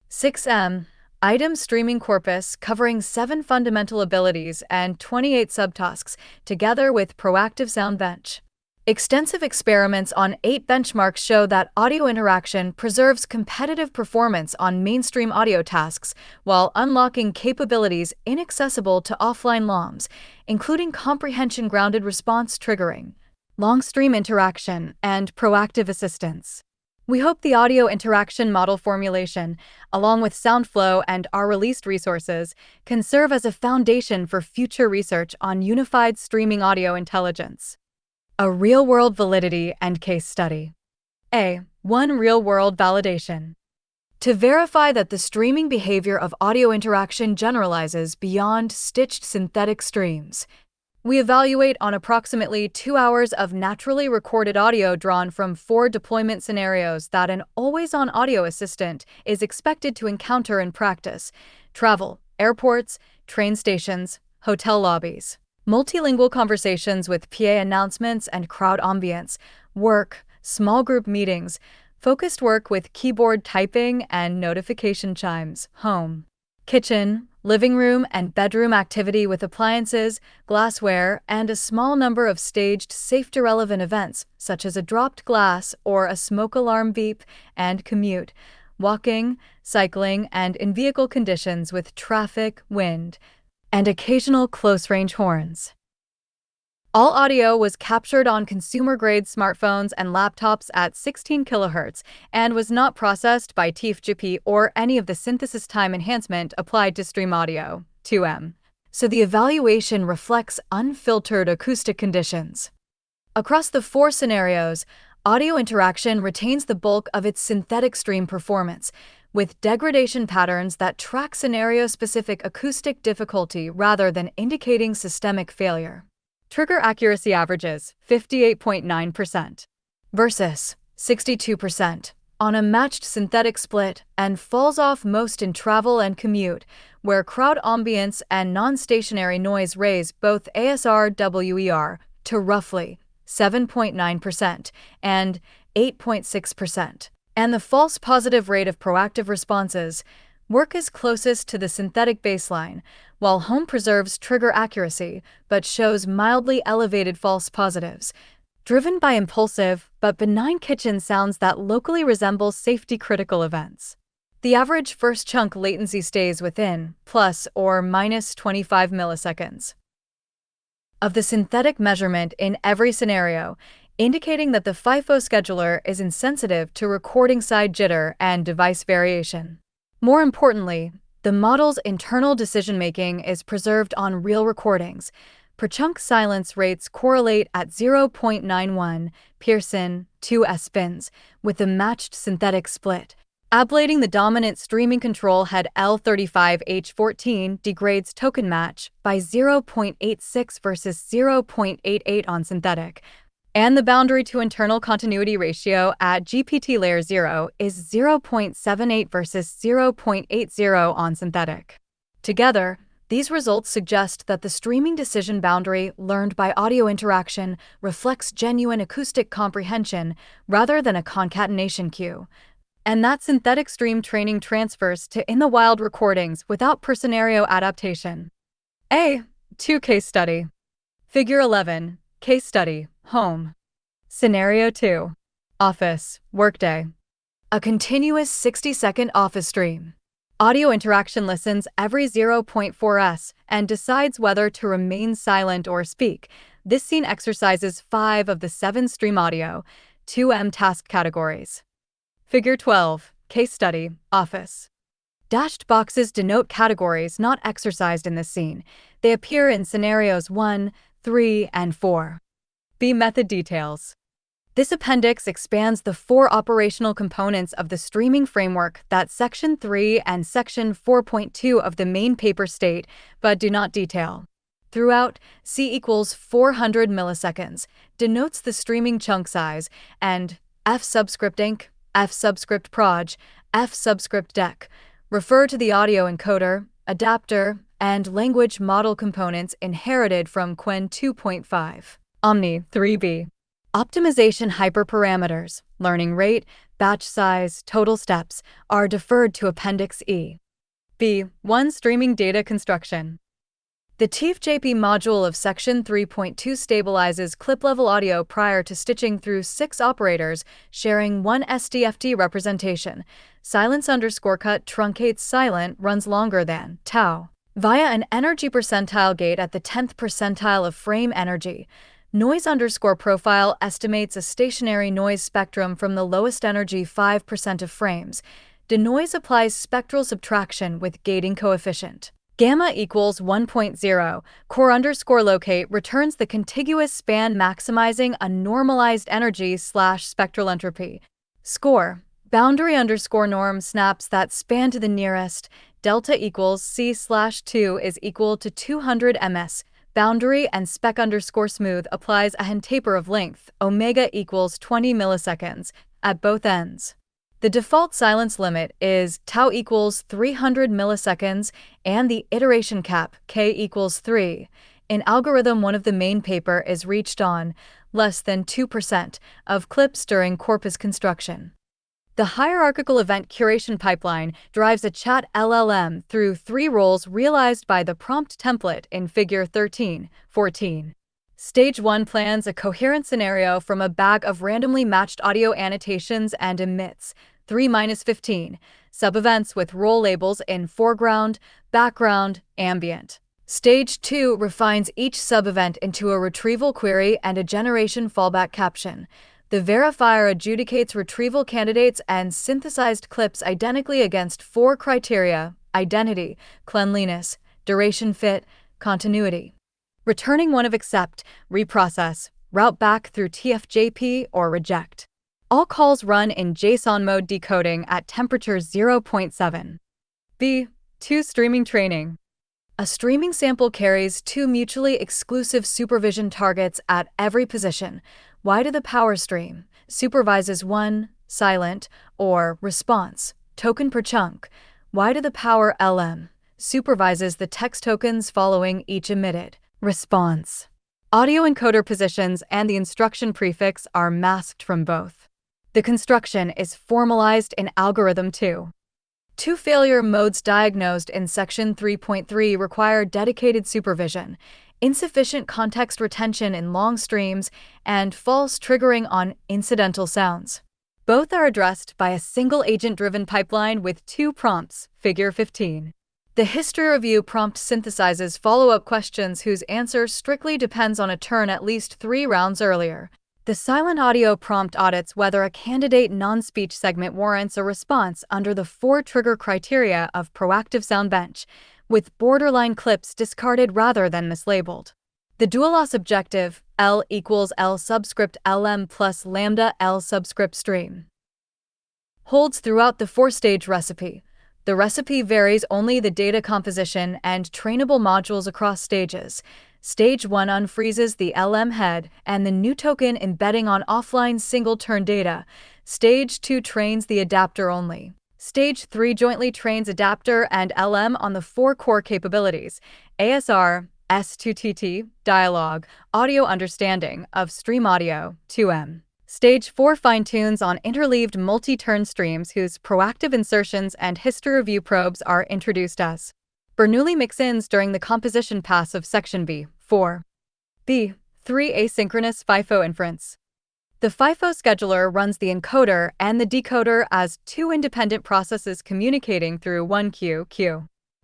6M Item Streaming Corpus covering 7 fundamental abilities and 28 subtasks, together with Proactive Sound Bench. Extensive experiments on 8 benchmarks show that audio interaction preserves competitive performance on mainstream audio tasks while unlocking capabilities inaccessible to offline LLaMs, including comprehension-grounded response triggering, long stream interaction, and proactive assistance. We hope the audio interaction model formulation, along with SoundFlow and our released resources, can serve as a foundation for future research on unified streaming audio intelligence. A real-world validity and case study. A.1 Real-world validation. To verify that the streaming behavior of audio interaction generalizes beyond stitched synthetic streams, we evaluate on approximately 2 hours of naturally recorded audio drawn from 4 deployment scenarios that an always-on audio assistant is expected to encounter in practice: travel, airports, train stations, hotel lobbies, multilingual conversations with PA announcements and crowd ambience, work, small group meetings, focused work with keyboard typing and notification chimes, home, kitchen, living room, and bedroom activity with appliances, glassware, and a small number of staged safety-relevant events, such as a dropped glass or a smoke alarm beep, and commute, walking, cycling, and in-vehicle conditions with traffic, wind, and occasional close-range horns. All audio was captured on consumer-grade smartphones and laptops at 16 kHz and was not processed by TFGP or any of the synthesis time enhancement applied to Stream Audio 2M, so the evaluation reflects unfiltered acoustic conditions. Across the 4 scenarios, audio interaction retains the bulk of its synthetic stream performance, with degradation patterns that track scenario-specific acoustic difficulty rather than indicating systemic failure. Trigger accuracy averages 58.9% versus 62% on a matched synthetic split and falls off most in travel and commute, where crowd ambience and non-stationary noise raise both ASR/WER to roughly 7.9% and 8.6%. And the false positive rate of proactive responses, work is closest to the synthetic baseline, while home preserves trigger accuracy but shows mildly elevated false positives, driven by impulsive but benign kitchen sounds that locally resemble safety-critical events. The average first chunk latency stays within plus or minus 25 milliseconds of the synthetic measurement in every scenario, indicating that the FIFO scheduler is insensitive to recording side jitter and device variation. More importantly, the model's internal decision-making is preserved on real recordings. Per-chunk silence rates correlate at 0.91 Pearson 2S spins with the matched synthetic split. Ablating the dominant streaming control head L35H14 degrades token match by 0.86 versus 0.88 on synthetic. And the boundary to internal continuity ratio at GPT layer 0 is 0.78 versus 0.80 on synthetic. Together, these results suggest that the streaming decision boundary learned by audio interaction reflects genuine acoustic comprehension rather than a concatenation cue, and that synthetic stream training transfers to in-the-wild recordings without per scenario adaptation. A. 2 Case Study. Figure 11. Case Study. Home. Scenario 2. Office. Workday. A continuous 60-second office stream. Audio interaction listens every 0.4s and decides whether to remain silent or speak. This scene exercises 5 of the 7 stream audio, 2M task categories. Figure 12. Case Study. Office. Dashed boxes denote categories not exercised in this scene. They appear in scenarios 1, 3, and 4. B. Method details. This appendix expands the 4 operational components of the streaming framework that Section 3 and Section 4.2 of the main paper state, but do not detail. Throughout, C equals 400 milliseconds denotes the streaming chunk size, and F subscript inc, F subscript proj, F subscript dec refer to the audio encoder, adapter, and language model components inherited from Qwen 2.5. Omni 3b. Optimization hyperparameters, learning rate, batch size, total steps, are deferred to Appendix E. B. 1 Streaming data construction. The TIFF-JP module of Section 3.2 stabilizes clip-level audio prior to stitching through 6 operators sharing one SDFT representation. Silence_cut truncates silent runs longer than tau via an energy percentile gate at the 10th percentile of frame energy. Noise_profile estimates a stationary noise spectrum from the lowest energy 5% of frames. Denoise applies spectral subtraction with gating coefficient. Gamma equals 1.0. Core_locate returns the contiguous span maximizing a normalized energy / spectral entropy. Score. Boundary_norm snaps that span to the nearest. Delta equals C/2 is equal to 200 ms. Boundary and spec_smooth applies a taper of length, omega equals 20 milliseconds, at both ends. The default silence limit is tau equals 300 milliseconds and the iteration cap, k equals 3. In algorithm 1 of the main paper is reached on less than 2% of clips during corpus construction. The hierarchical event curation pipeline drives a chat LLM through 3 roles realized by the prompt template in Figure 13-14. Stage 1 plans a coherent scenario from a bag of randomly matched audio annotations and emits 3-15 sub-events with role labels in foreground, background, ambient. Stage 2 refines each sub-event into a retrieval query and a generation fallback caption. The verifier adjudicates retrieval candidates and synthesized clips identically against 4 criteria: identity, cleanliness, duration fit, continuity. Returning one of accept, reprocess, route back through TIFF-JP, or reject. All calls run in JSON mode decoding at temperature 0.7. B. 2 Streaming training. A streaming sample carries 2 mutually exclusive supervision targets at every position. Y to the power stream supervises 1 silent or response token per chunk. Y to the power LM supervises the text tokens following each emitted response. Audio encoder positions and the instruction prefix are masked from both. The construction is formalized in algorithm 2. 2 failure modes diagnosed in Section 3.3 require dedicated supervision, insufficient context retention in long streams, and false triggering on incidental sounds. Both are addressed by a single agent-driven pipeline with 2 prompts, Figure 15. The history review prompt synthesizes follow-up questions whose answer strictly depends on a turn at least 3 rounds earlier. The silent audio prompt audits whether a candidate non-speech segment warrants a response under the 4 trigger criteria of proactive sound bench, with borderline clips discarded rather than mislabeled. The dual loss objective, L equals L subscript LM plus lambda L subscript stream, holds throughout the 4-stage recipe. The recipe varies only the data composition and trainable modules across stages. Stage 1 unfreezes the LM head and the new token embedding on offline single-turn data. Stage 2 trains the adapter only. Stage 3 jointly trains adapter and LM on the 4 core capabilities: ASR, S2TT, dialogue, audio understanding of stream audio, 2M. Stage 4 fine-tunes on interleaved multi-turn streams whose proactive insertions and history review probes are introduced as Bernoulli mix-ins during the composition pass of Section B. 4. B. 3 asynchronous FIFO inference. The FIFO scheduler runs the encoder and the decoder as two independent processes communicating through one queue.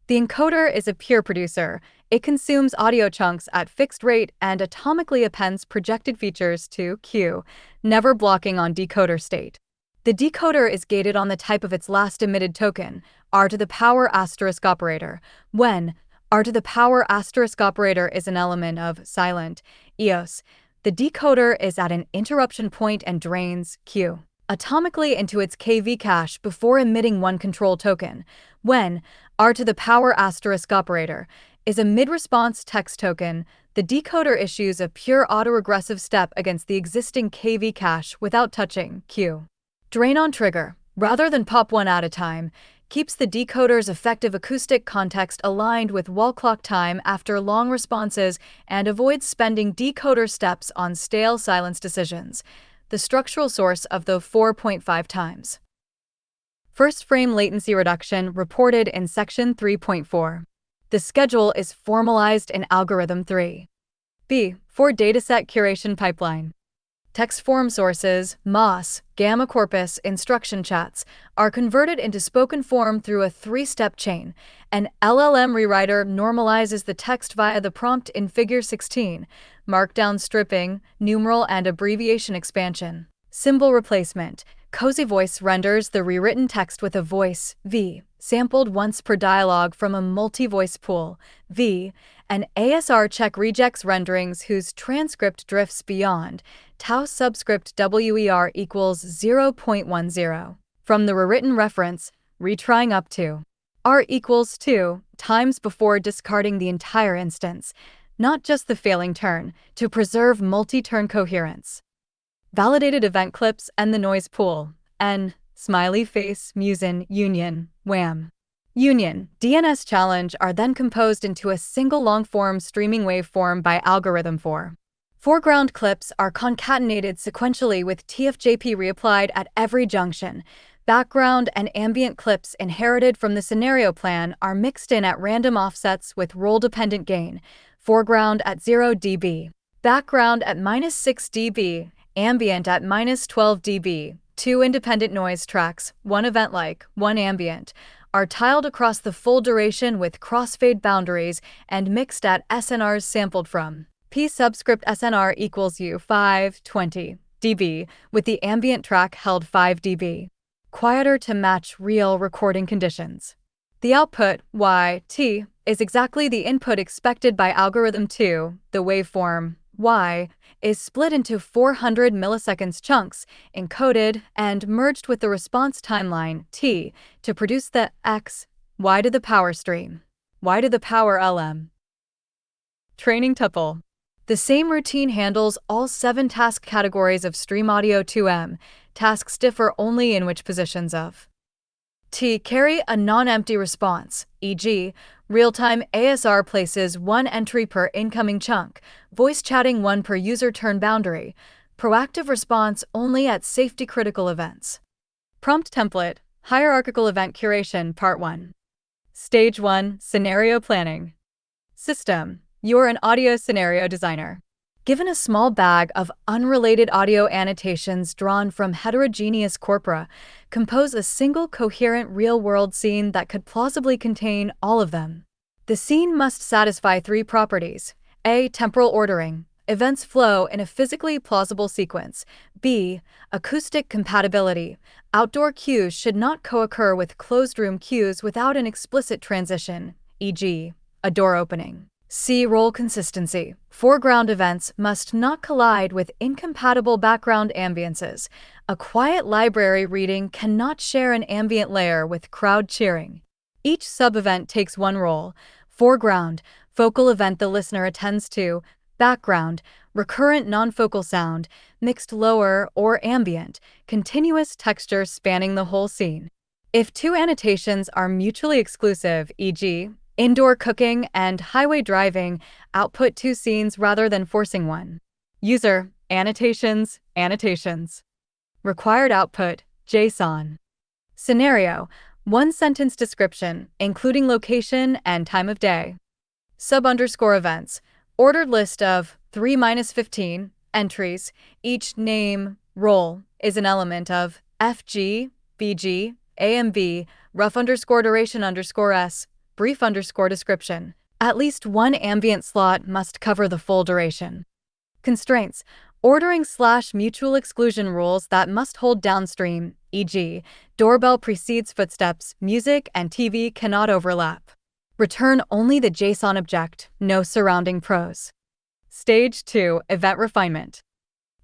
The encoder is a pure producer. It consumes audio chunks at fixed rate and atomically appends projected features to queue, never blocking on decoder state. The decoder is gated on the type of its last emitted token, r to the power asterisk operator. When r to the power asterisk operator is an element of silent EOS, the decoder is at an interruption point and drains Q atomically into its KV cache before emitting one control token. When r to the power asterisk operator is a mid-response text token, the decoder issues a pure autoregressive step against the existing KV cache without touching Q. Drain on trigger, rather than pop one at a time, keeps the decoder's effective acoustic context aligned with wall clock time after long responses and avoids spending decoder steps on stale silence decisions, the structural source of the 4.5 times. First frame latency reduction reported in Section 3.4. The schedule is formalized in Algorithm 3. B. For dataset curation pipeline. Text form sources, MOS, gamma corpus, instruction chats, are converted into spoken form through a 3-step chain. An LLM rewriter normalizes the text via the prompt in Figure 16, markdown stripping, numeral and abbreviation expansion. Symbol replacement. Cozy Voice renders the rewritten text with a voice, V, sampled once per dialogue from a multi-voice pool, V, and ASR check rejects renderings whose transcript drifts beyond tau subscript WER equals 0.10. From the rewritten reference, retrying up to R equals 2 times before discarding the entire instance, not just the failing turn, to preserve multi-turn coherence. Validated event clips and the noise pool, N, smiley face, musin, union, wham. Union, DNS challenge are then composed into a single long-form streaming waveform by Algorithm 4. Foreground clips are concatenated sequentially with TFJP reapplied at every junction. Background and ambient clips inherited from the scenario plan are mixed in at random offsets with role-dependent gain. Foreground at 0 dB. Background at -6 dB. Ambient at -12 dB. Two independent noise tracks, one event-like, one ambient, are tiled across the full duration with crossfade boundaries and mixed at SNRs sampled from P subscript SNR equals U5, 20 dB, with the ambient track held 5 dB. Quieter to match real recording conditions. The output, Y, is exactly the input expected by Algorithm 2, the waveform, Y, is split into 400 milliseconds chunks, encoded, and merged with the response timeline, T, to produce the X, Y to the power stream, Y to the power LM. Training tuple. The same routine handles all 7 task categories of stream audio 2M. Tasks differ only in which positions of T carry a non-empty response, e.g., real-time ASR places 1 entry per incoming chunk, voice chatting 1 per user turn boundary, proactive response only at safety-critical events. Prompt template, hierarchical event curation, Part 1. Stage 1, Scenario Planning. System. You're an audio scenario designer. Given a small bag of unrelated audio annotations drawn from heterogeneous corpora, compose a single coherent real-world scene that could plausibly contain all of them. The scene must satisfy 3 properties: A. Temporal ordering. Events flow in a physically plausible sequence. B. Acoustic compatibility. Outdoor cues should not co-occur with closed-room cues without an explicit transition, e.g., a door opening. C. Role consistency. Foreground events must not collide with incompatible background ambiances. A quiet library reading cannot share an ambient layer with crowd cheering. Each sub-event takes one role. Foreground. focal event the listener attends to, background, recurrent non-focal sound, mixed lower or ambient, continuous texture spanning the whole scene. If two annotations are mutually exclusive, e.g., indoor cooking and highway driving, output two scenes rather than forcing one. User, annotations, annotations. Required output, JSON. Scenario, one-sentence description, including location and time of day. Sub_events, ordered list of 3-15 entries. Each name, role, is an element of FG, BG, AMV, rough_duration_s, brief_description. At least one ambient slot must cover the full duration. Constraints, ordering/mutual exclusion rules that must hold downstream, e.g., doorbell precedes footsteps, music and TV cannot overlap. Return only the JSON object, no surrounding prose. Stage 2, Event Refinement.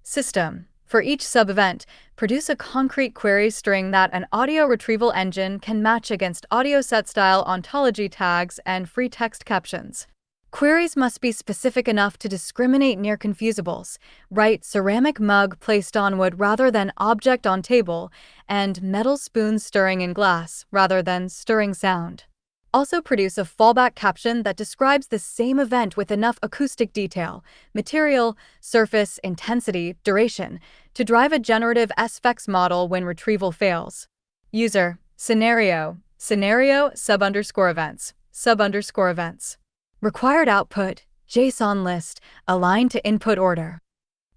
System. For each sub-event, produce a concrete query string that an audio retrieval engine can match against audio set-style ontology tags and free text captions. Queries must be specific enough to discriminate near confusables. Write ceramic mug placed on wood rather than object on table, and metal spoon stirring in glass rather than stirring sound. Also produce a fallback caption that describes the same event with enough acoustic detail, material, surface, intensity, duration, to drive a generative SFX model when retrieval fails. User, scenario, sub_events, sub_events. Required output, JSON list, aligned to input order.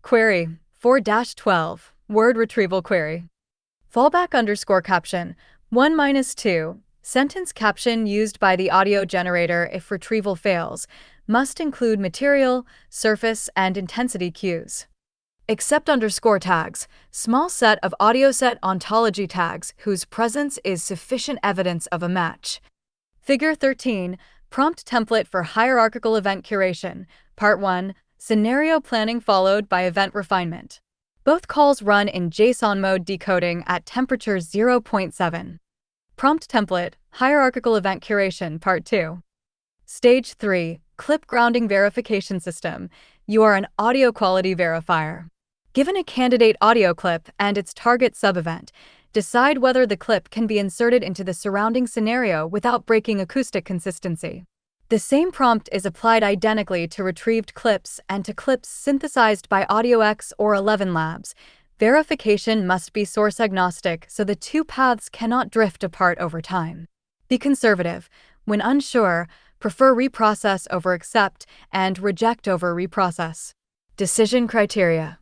Query, 4-12, word retrieval query. Fallback_caption, 1-2, sentence caption used by the audio generator if retrieval fails, must include material, surface, and intensity cues. Except_tags, small set of audio set ontology tags whose presence is sufficient evidence of a match. Figure 13, Prompt template for hierarchical event curation, Part 1, Scenario planning followed by event refinement. Both calls run in JSON mode decoding at temperature 0.7. Prompt template, hierarchical event curation, Part 2. Stage 3, clip grounding verification system. You are an audio quality verifier. Given a candidate audio clip and its target sub-event, decide whether the clip can be inserted into the surrounding scenario without breaking acoustic consistency. The same prompt is applied identically to retrieved clips and to clips synthesized by AudioX or 11 Labs. Verification must be source agnostic so the two paths cannot drift apart over time. Be conservative. When unsure, prefer reprocess over accept and reject over reprocess. Decision criteria.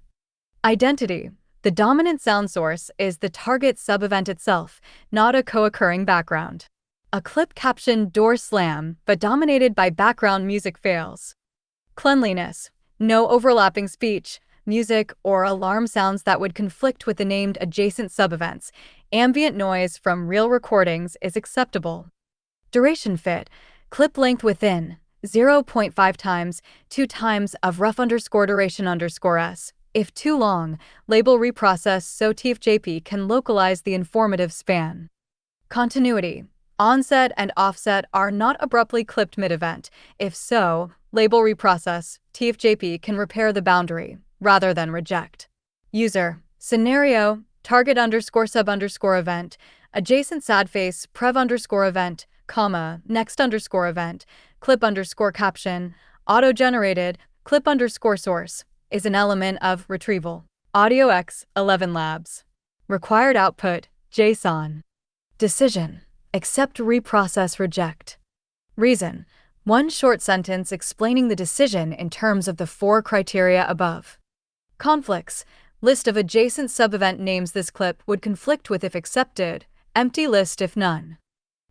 Identity. The dominant sound source is the target sub-event itself, not a co-occurring background. A clip caption door slam, but dominated by background music fails. Cleanliness. No overlapping speech, music, or alarm sounds that would conflict with the named adjacent sub-events. Ambient noise from real recordings is acceptable. Duration fit. Clip length within 0.5 times 2 times of rough_duration_s. If too long, label reprocess so TFJP can localize the informative span. Continuity. Onset and offset are not abruptly clipped mid-event. If so, label reprocess, TFJP can repair the boundary, rather than reject. User, scenario, target_sub_event, adjacent sadface, prev_event, comma, next_event, clip_caption, auto-generated, clip_source, is an element of retrieval. AudioX, 11 Labs. Required output, JSON. Decision. Accept, reprocess, reject. Reason. One short sentence explaining the decision in terms of the 4 criteria above. Conflicts. List of adjacent sub-event names this clip would conflict with if accepted, empty list if none.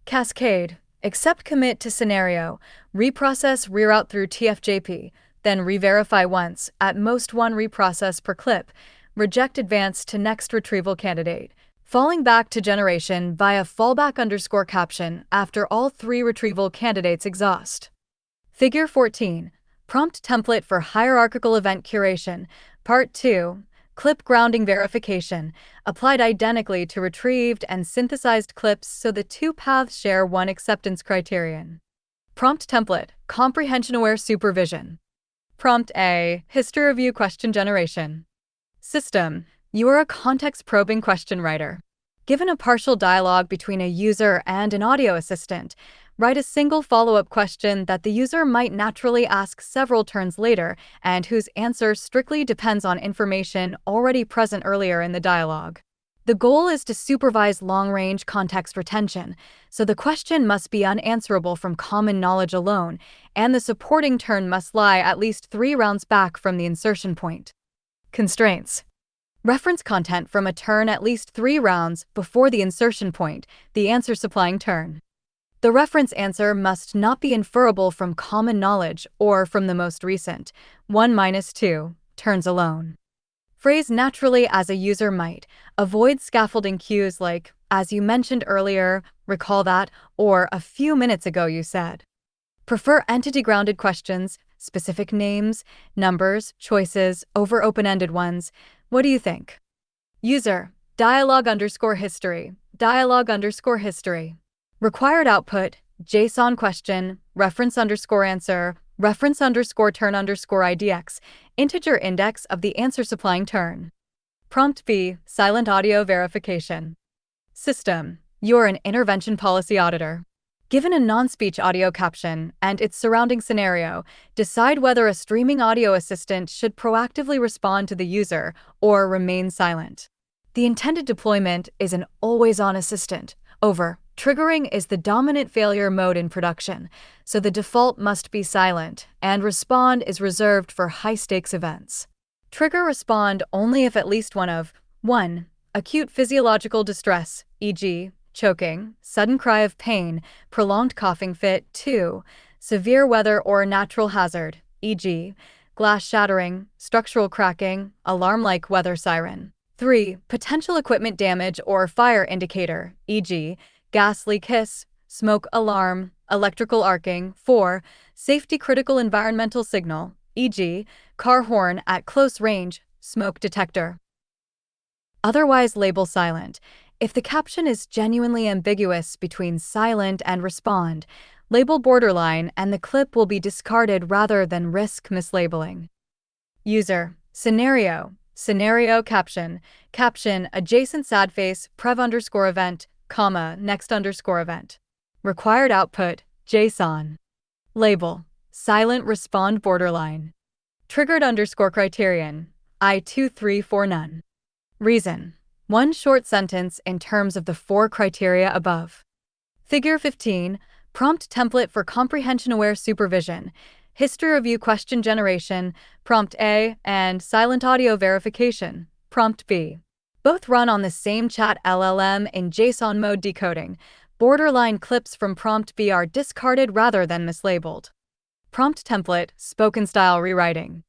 Cascade. Accept commit to scenario, reprocess reroute through TFJP, then re-verify once, at most 1 reprocess per clip, reject advance to next retrieval candidate, falling back to generation via fallback_caption after all 3 retrieval candidates exhaust. Figure 14, Prompt template for hierarchical event curation, Part 2, Clip grounding verification, applied identically to retrieved and synthesized clips so the 2 paths share one acceptance criterion. Prompt template, comprehension-aware supervision. Prompt A, history review question generation. System, you are a context-probing question writer. Given a partial dialogue between a user and an audio assistant, write a single follow-up question that the user might naturally ask several turns later and whose answer strictly depends on information already present earlier in the dialogue. The goal is to supervise long-range context retention, so the question must be unanswerable from common knowledge alone, and the supporting turn must lie at least 3 rounds back from the insertion point. Constraints. Reference content from a turn at least 3 rounds before the insertion point, the answer-supplying turn. The reference answer must not be inferable from common knowledge or from the most recent 1-2 turns alone. Phrase naturally as a user might. Avoid scaffolding cues like, as you mentioned earlier, recall that, or a few minutes ago you said. Prefer entity-grounded questions, specific names, numbers, choices, over open-ended ones. What do you think? User, dialogue_history, dialogue_history. Required output, JSON question, reference_answer, reference_turn_IDX, integer index of the answer-supplying turn. Prompt B, silent audio verification. System, you're an intervention policy auditor. Given a non-speech audio caption and its surrounding scenario, decide whether a streaming audio assistant should proactively respond to the user or remain silent. The intended deployment is an always-on assistant. Over. Triggering is the dominant failure mode in production, so the default must be silent, and respond is reserved for high-stakes events. Trigger respond only if at least one of 1. Acute physiological distress, e.g., choking, sudden cry of pain, prolonged coughing fit. 2. Severe weather or natural hazard, e.g., glass shattering, structural cracking, alarm-like weather siren. 3. Potential equipment damage or fire indicator, e.g., gas leak hiss, smoke alarm, electrical arcing. 4. Safety critical environmental signal, e.g., car horn at close range, smoke detector. Otherwise label silent. If the caption is genuinely ambiguous between silent and respond, label borderline and the clip will be discarded rather than risk mislabeling. User, scenario caption, adjacent sad face, prev_event, next_event. Required output, JSON. Label, silent respond borderline. Triggered_criterion, I234 none. Reason, one short sentence in terms of the 4 criteria above. Figure 15, prompt template for comprehension-aware supervision, history review question generation, prompt A, and silent audio verification, prompt B. Both run on the same chat LLM in JSON mode decoding. Borderline clips from prompt B are discarded rather than mislabeled. Prompt template, spoken style rewriting.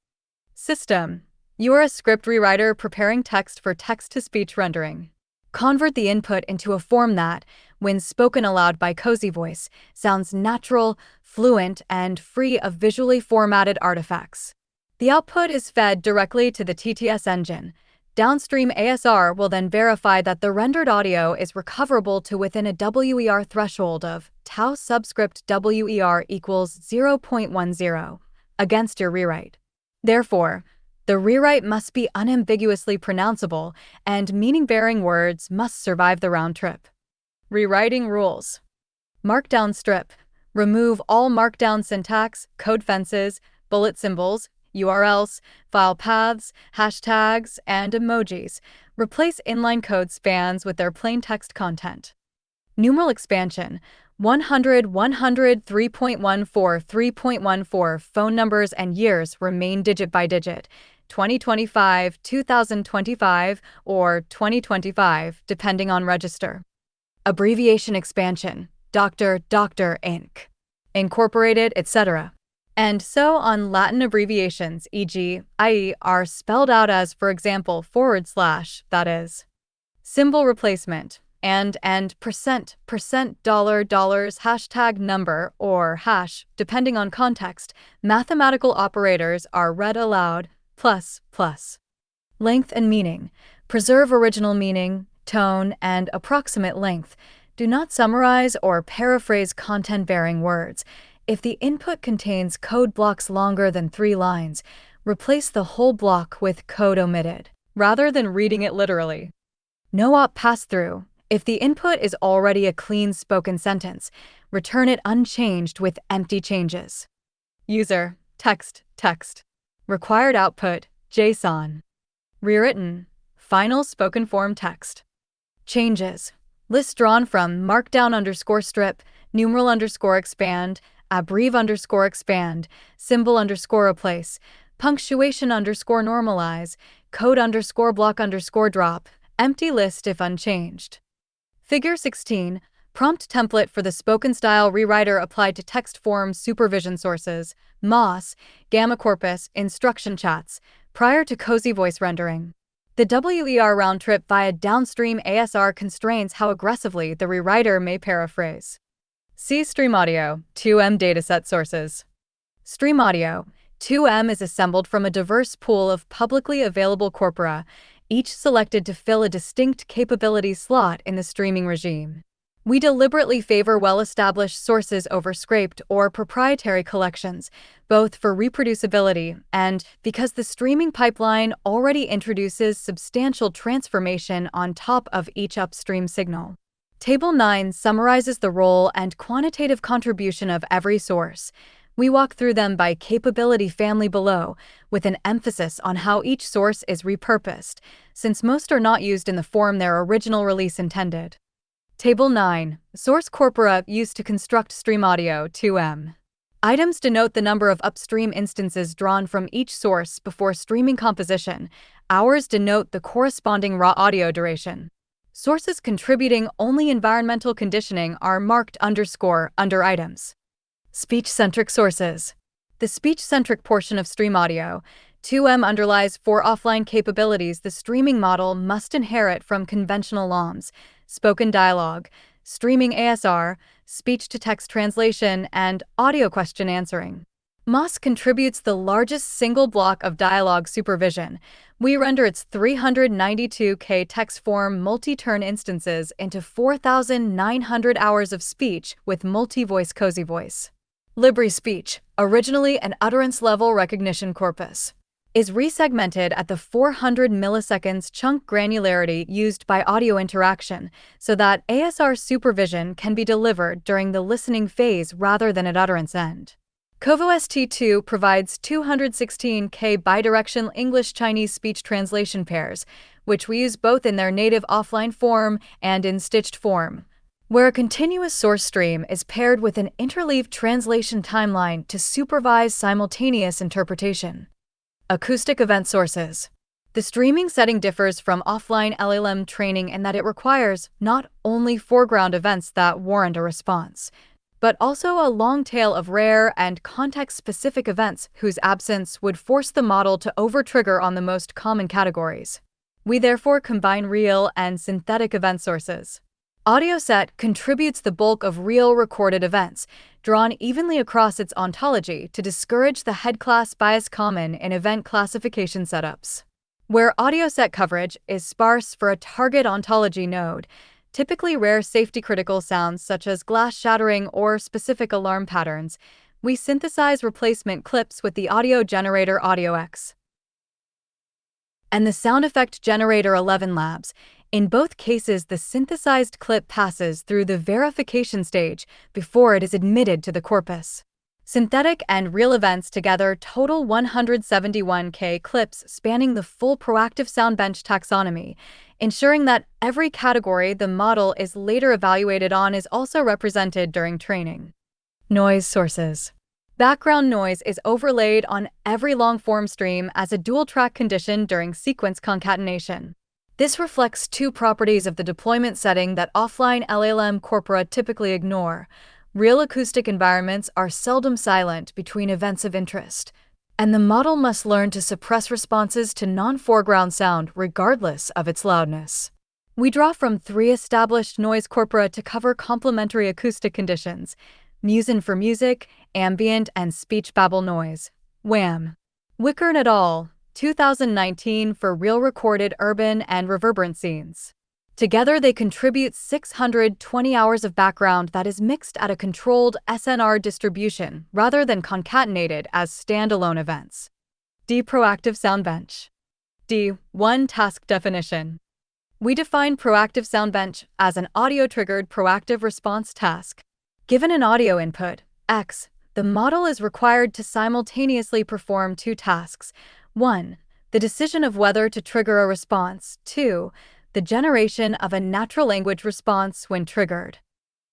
System, you are a script rewriter preparing text for text-to-speech rendering. Convert the input into a form that, when spoken aloud by Cozy Voice, sounds natural, fluent, and free of visually formatted artifacts. The output is fed directly to the TTS engine. Downstream ASR will then verify that the rendered audio is recoverable to within a WER threshold of tau subscript WER equals 0.10 against your rewrite. Therefore, the rewrite must be unambiguously pronounceable, and meaning-bearing words must survive the round trip. Rewriting rules. Markdown strip. Remove all markdown syntax, code fences, bullet symbols, URLs, file paths, hashtags, and emojis. Replace inline code spans with their plain text content. Numeral expansion. 100, 100, 3.14, 3.14. Phone numbers and years remain digit by digit. 2025, 2025, or 2025, depending on register. Abbreviation expansion. Dr. Inc. Incorporated, etc. And so on. Latin abbreviations, e.g., IE, are spelled out as, for example, /, that is. Symbol replacement, and %, dollars, hashtag number, or hash, depending on context. Mathematical operators are read aloud, plus. Length and meaning. Preserve original meaning, tone, and approximate length. Do not summarize or paraphrase content-bearing words. If the input contains code blocks longer than 3 lines, replace the whole block with code omitted, rather than reading it literally. No op pass-through. If the input is already a clean spoken sentence, return it unchanged with empty changes. User, text, text. Required output, JSON. Rewritten, final spoken form text. Changes. List drawn from markdown_strip, numeral_expand, abbrev_expand, symbol_replace, punctuation_normalize, code_block_drop, empty list if unchanged. Figure 16, prompt template for the spoken style rewriter applied to text form supervision sources, MOS, Gamma Corpus, instruction chats, prior to cozy voice rendering. The WER round trip via downstream ASR constrains how aggressively the rewriter may paraphrase. See Stream Audio, 2M dataset sources. Stream Audio, 2M is assembled from a diverse pool of publicly available corpora, each selected to fill a distinct capability slot in the streaming regime. We deliberately favor well-established sources over scraped or proprietary collections, both for reproducibility and because the streaming pipeline already introduces substantial transformation on top of each upstream signal. Table 9 summarizes the role and quantitative contribution of every source. We walk through them by capability family below, with an emphasis on how each source is repurposed, since most are not used in the form their original release intended. Table 9. Source corpora used to construct Stream Audio 2M. Items denote the number of upstream instances drawn from each source before streaming composition. Hours denote the corresponding raw audio duration. Sources contributing only environmental conditioning are marked under items. Speech-centric sources. The speech-centric portion of Stream Audio 2M underlies 4 offline capabilities the streaming model must inherit from conventional LLMs: spoken dialogue, streaming ASR, speech-to-text translation, and audio question answering. MOS contributes the largest single block of dialogue supervision. We render its 392K text form multi-turn instances into 4,900 hours of speech with multi-voice cozy voice. LibriSpeech, originally an utterance-level recognition corpus, is resegmented at the 400 milliseconds chunk granularity used by audio interaction so that ASR supervision can be delivered during the listening phase rather than at utterance end. CovoST2 provides 216K bidirectional English-Chinese speech translation pairs, which we use both in their native offline form and in stitched form, where a continuous source stream is paired with an interleaved translation timeline to supervise simultaneous interpretation. Acoustic event sources. The streaming setting differs from offline LLM training in that it requires not only foreground events that warrant a response, but also a long tail of rare and context-specific events whose absence would force the model to over-trigger on the most common categories. We therefore combine real and synthetic event sources. AudioSet contributes the bulk of real recorded events, drawn evenly across its ontology to discourage the head class bias common in event classification setups. Where AudioSet coverage is sparse for a target ontology node, typically rare safety-critical sounds such as glass shattering or specific alarm patterns, we synthesize replacement clips with the audio generator AudioX and the sound effect generator 11 Labs. In both cases, the synthesized clip passes through the verification stage before it is admitted to the corpus. Synthetic and real events together total 171K clips spanning the full proactive SoundBench taxonomy, ensuring that every category the model is later evaluated on is also represented during training. Noise sources. Background noise is overlaid on every long-form stream as a dual-track condition during sequence concatenation. This reflects 2 properties of the deployment setting that offline LLM corpora typically ignore. Real acoustic environments are seldom silent between events of interest, and the model must learn to suppress responses to non-foreground sound regardless of its loudness. We draw from 3 established noise corpora to cover complementary acoustic conditions: Musin for music, ambient, and speech babble noise. WAM. Wickern et al., 2019 for real recorded urban and reverberant scenes. Together, they contribute 620 hours of background that is mixed at a controlled SNR distribution rather than concatenated as standalone events. D. Proactive sound bench. D. 1 task definition. We define proactive sound bench as an audio-triggered proactive response task. Given an audio input, X, the model is required to simultaneously perform two tasks. 1. The decision of whether to trigger a response. 2. The generation of a natural language response when triggered.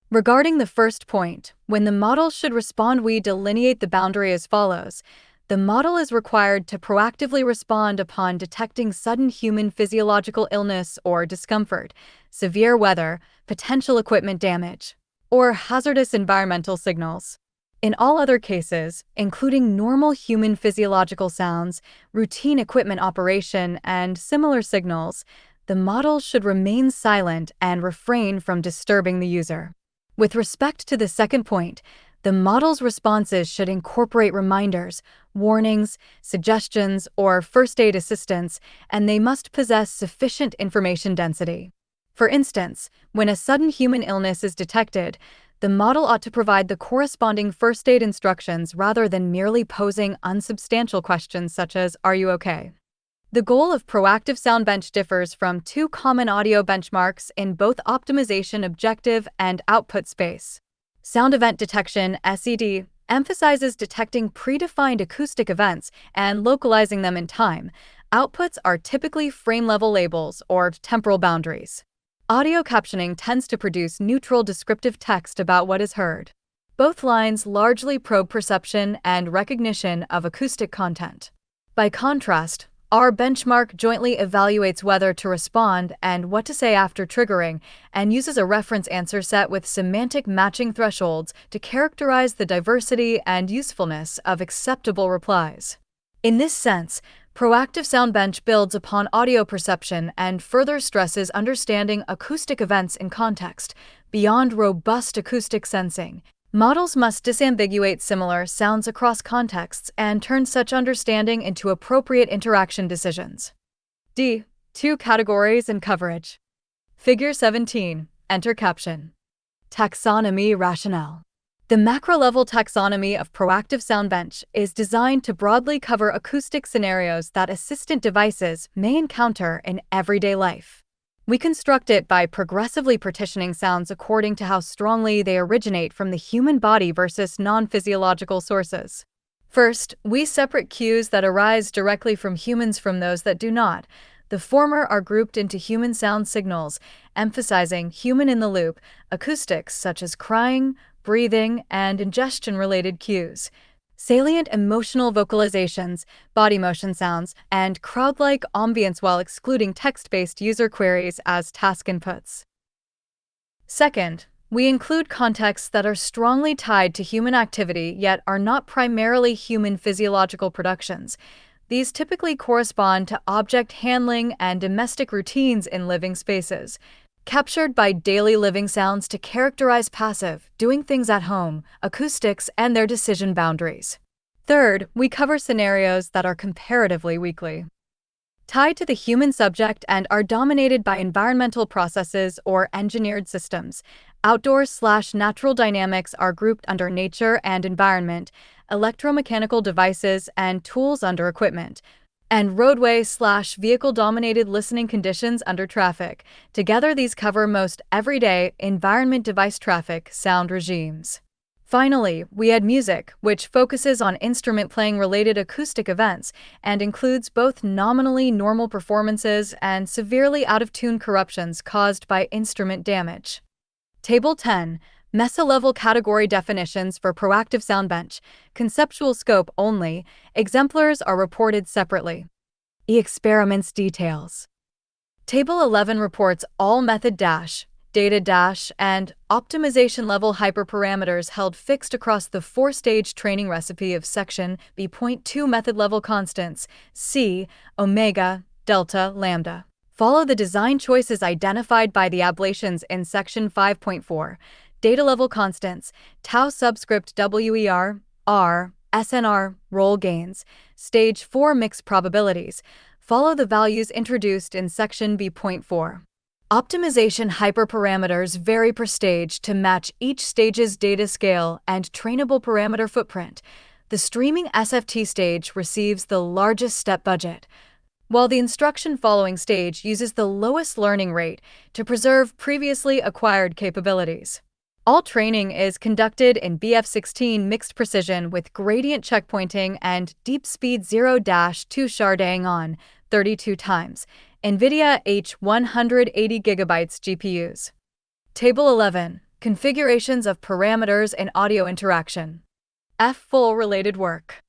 Regarding the first point, when the model should respond, we delineate the boundary as follows. The model is required to proactively respond upon detecting sudden human physiological illness or discomfort, severe weather, potential equipment damage, or hazardous environmental signals. In all other cases, including normal human physiological sounds, routine equipment operation, and similar signals, the model should remain silent and refrain from disturbing the user. With respect to the second point, the model's responses should incorporate reminders, warnings, suggestions, or first aid assistance, and they must possess sufficient information density. For instance, when a sudden human illness is detected, the model ought to provide the corresponding first aid instructions rather than merely posing unsubstantial questions such as, "Are you okay?" The goal of proactive sound bench differs from two common audio benchmarks in both optimization objective and output space. Sound event detection (SED) emphasizes detecting predefined acoustic events and localizing them in time. Outputs are typically frame-level labels or temporal boundaries. Audio captioning tends to produce neutral descriptive text about what is heard. Both lines largely probe perception and recognition of acoustic content. By contrast, our benchmark jointly evaluates whether to respond and what to say after triggering, and uses a reference answer set with semantic matching thresholds to characterize the diversity and usefulness of acceptable replies. In this sense, proactive sound bench builds upon audio perception and further stresses understanding acoustic events in context, beyond robust acoustic sensing. Models must disambiguate similar sounds across contexts and turn such understanding into appropriate interaction decisions. D. 2 categories and coverage. Figure 17. Enter caption. Taxonomy rationale. The macro-level taxonomy of proactive sound bench is designed to broadly cover acoustic scenarios that assistant devices may encounter in everyday life. We construct it by progressively partitioning sounds according to how strongly they originate from the human body versus non-physiological sources. First, we separate cues that arise directly from humans from those that do not. The former are grouped into human sound signals, emphasizing human-in-the-loop acoustics such as crying, breathing, and ingestion-related cues. Salient emotional vocalizations, body motion sounds, and crowd-like ambience while excluding text-based user queries as task inputs. Second, we include contexts that are strongly tied to human activity yet are not primarily human physiological productions. These typically correspond to object handling and domestic routines in living spaces, captured by daily living sounds to characterize passive, doing things at home, acoustics, and their decision boundaries. Third, we cover scenarios that are comparatively weakly tied to the human subject and are dominated by environmental processes or engineered systems. Outdoor/natural dynamics are grouped under nature and environment, electromechanical devices and tools under equipment, and roadway/vehicle-dominated listening conditions under traffic. Together, these cover most everyday environment device traffic sound regimes. Finally, we add music, which focuses on instrument playing related acoustic events and includes both nominally normal performances and severely out-of-tune corruptions caused by instrument damage. Table 10. Mesa-level category definitions for proactive sound bench. Conceptual scope only. Exemplars are reported separately. Experiments details. Table 11 reports all method data and optimization level hyperparameters held fixed across the four-stage training recipe of section B.2 method level constants C, omega, delta, lambda. Follow the design choices identified by the ablations in section 5.4. Data level constants, tau subscript WER, R, SNR, roll gains, stage 4 mix probabilities. Follow the values introduced in section B.4. Optimization hyperparameters vary per stage to match each stage's data scale and trainable parameter footprint. The streaming SFT stage receives the largest step budget, while the instruction following stage uses the lowest learning rate to preserve previously acquired capabilities. All training is conducted in BF16 mixed precision with gradient checkpointing and deep speed 0-2 sharding on 32 times NVIDIA H180GB GPUs. Table 11. Configurations of parameters and audio interaction. Full related work.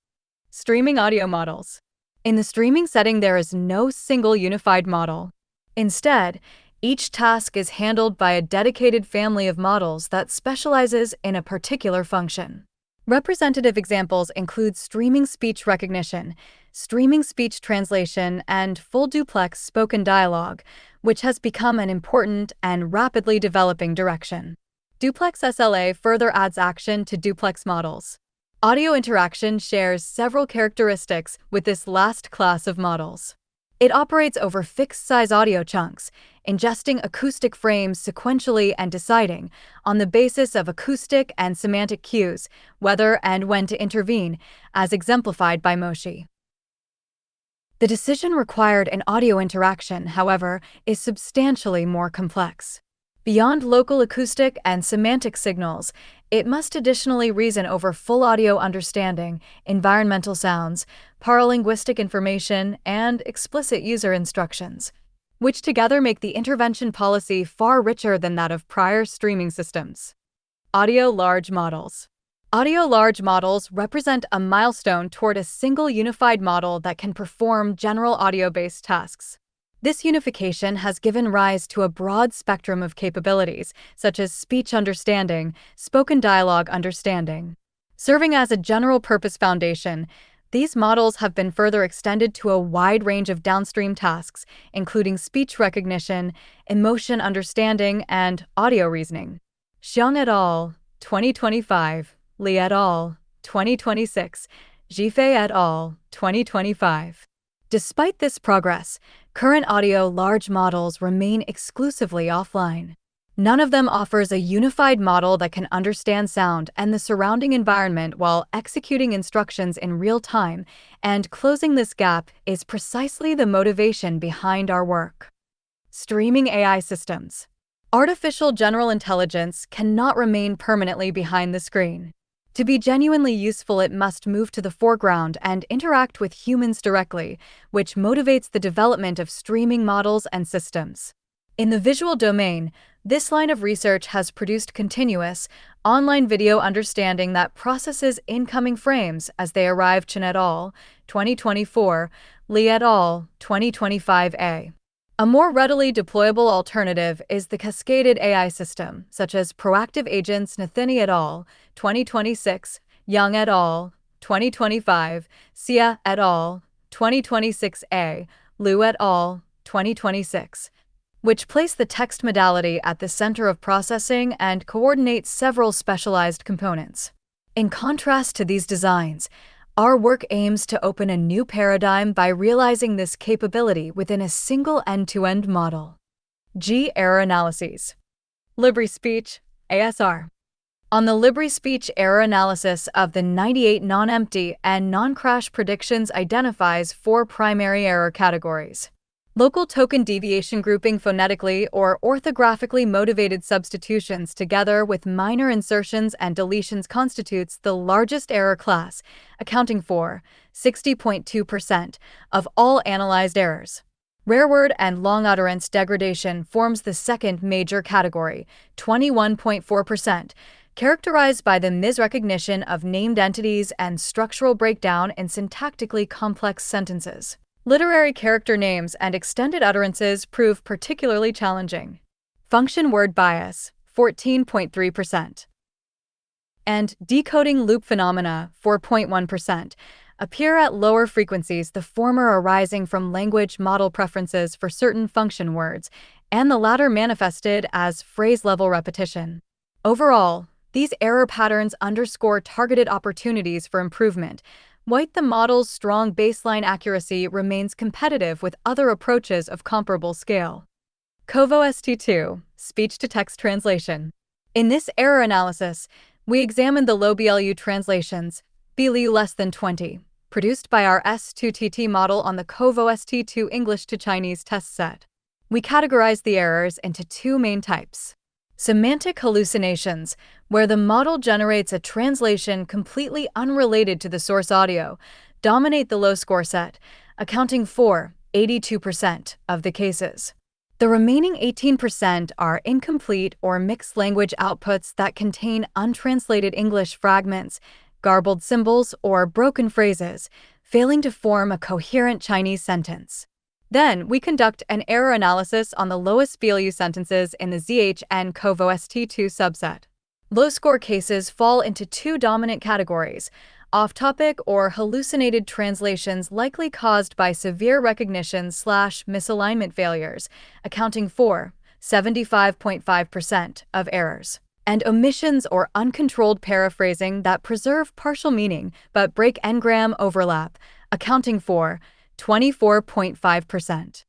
Streaming audio models. In the streaming setting, there is no single unified model. Instead, each task is handled by a dedicated family of models that specializes in a particular function. Representative examples include streaming speech recognition, streaming speech translation, and full duplex spoken dialogue, which has become an important and rapidly developing direction. Duplex SLA further adds action to duplex models. Audio interaction shares several characteristics with this last class of models. It operates over fixed-size audio chunks, ingesting acoustic frames sequentially and deciding, on the basis of acoustic and semantic cues, whether and when to intervene, as exemplified by Moshi. The decision required in audio interaction, however, is substantially more complex. Beyond local acoustic and semantic signals, it must additionally reason over full audio understanding, environmental sounds, paralinguistic information, and explicit user instructions, which together make the intervention policy far richer than that of prior streaming systems. Audio large models. Audio large models represent a milestone toward a single unified model that can perform general audio-based tasks. This unification has given rise to a broad spectrum of capabilities, such as speech understanding, spoken dialogue understanding. Serving as a general-purpose foundation, these models have been further extended to a wide range of downstream tasks, including speech recognition, emotion understanding, and audio reasoning. Xiang et al., 2025, Li et al., 2026, Zhifei et al., 2025. Despite this progress, current audio large models remain exclusively offline. None of them offers a unified model that can understand sound and the surrounding environment while executing instructions in real time, and closing this gap is precisely the motivation behind our work. Streaming AI systems. Artificial general intelligence cannot remain permanently behind the screen. To be genuinely useful, it must move to the foreground and interact with humans directly, which motivates the development of streaming models and systems. In the visual domain, this line of research has produced continuous, online video understanding that processes incoming frames as they arrive. Chen et al., 2024, Li et al., 2025a. A more readily deployable alternative is the cascaded AI system, such as proactive agents. Nathani et al., 2026, Yang et al., 2025, Xia et al., 2026a, Liu et al., 2026, which place the text modality at the center of processing and coordinate several specialized components. In contrast to these designs, our work aims to open a new paradigm by realizing this capability within a single end-to-end model. Error analyses. LibriSpeech, ASR. On the LibriSpeech, error analysis of the 98 non-empty and non-crash predictions identifies 4 primary error categories. Local token deviation grouping phonetically or orthographically motivated substitutions together with minor insertions and deletions constitutes the largest error class, accounting for 60.2% of all analyzed errors. Rare word and long utterance degradation forms the second major category, 21.4%, characterized by the misrecognition of named entities and structural breakdown in syntactically complex sentences. Literary character names and extended utterances prove particularly challenging. Function word bias, 14.3%. And decoding loop phenomena, 4.1%, appear at lower frequencies, the former arising from language model preferences for certain function words, and the latter manifested as phrase-level repetition. Overall, these error patterns underscore targeted opportunities for improvement. The model's strong baseline accuracy remains competitive with other approaches of comparable scale. COVO-ST2, speech-to-text translation. In this error analysis, we examined the low BLU translations, BLU less than 20, produced by our S2TT model on the COVO-ST2 English to Chinese test set. We categorized the errors into two main types. Semantic hallucinations, where the model generates a translation completely unrelated to the source audio, dominate the low score set, accounting for 82% of the cases. The remaining 18% are incomplete or mixed language outputs that contain untranslated English fragments, garbled symbols, or broken phrases, failing to form a coherent Chinese sentence. Then, we conduct an error analysis on the lowest BLU sentences in the ZH and COVO-ST2 subset. Low-score cases fall into two dominant categories: off-topic or hallucinated translations likely caused by severe recognition/misalignment failures, accounting for 75.5% of errors, and omissions or uncontrolled paraphrasing that preserve partial meaning but break n-gram overlap, accounting for 24.5%.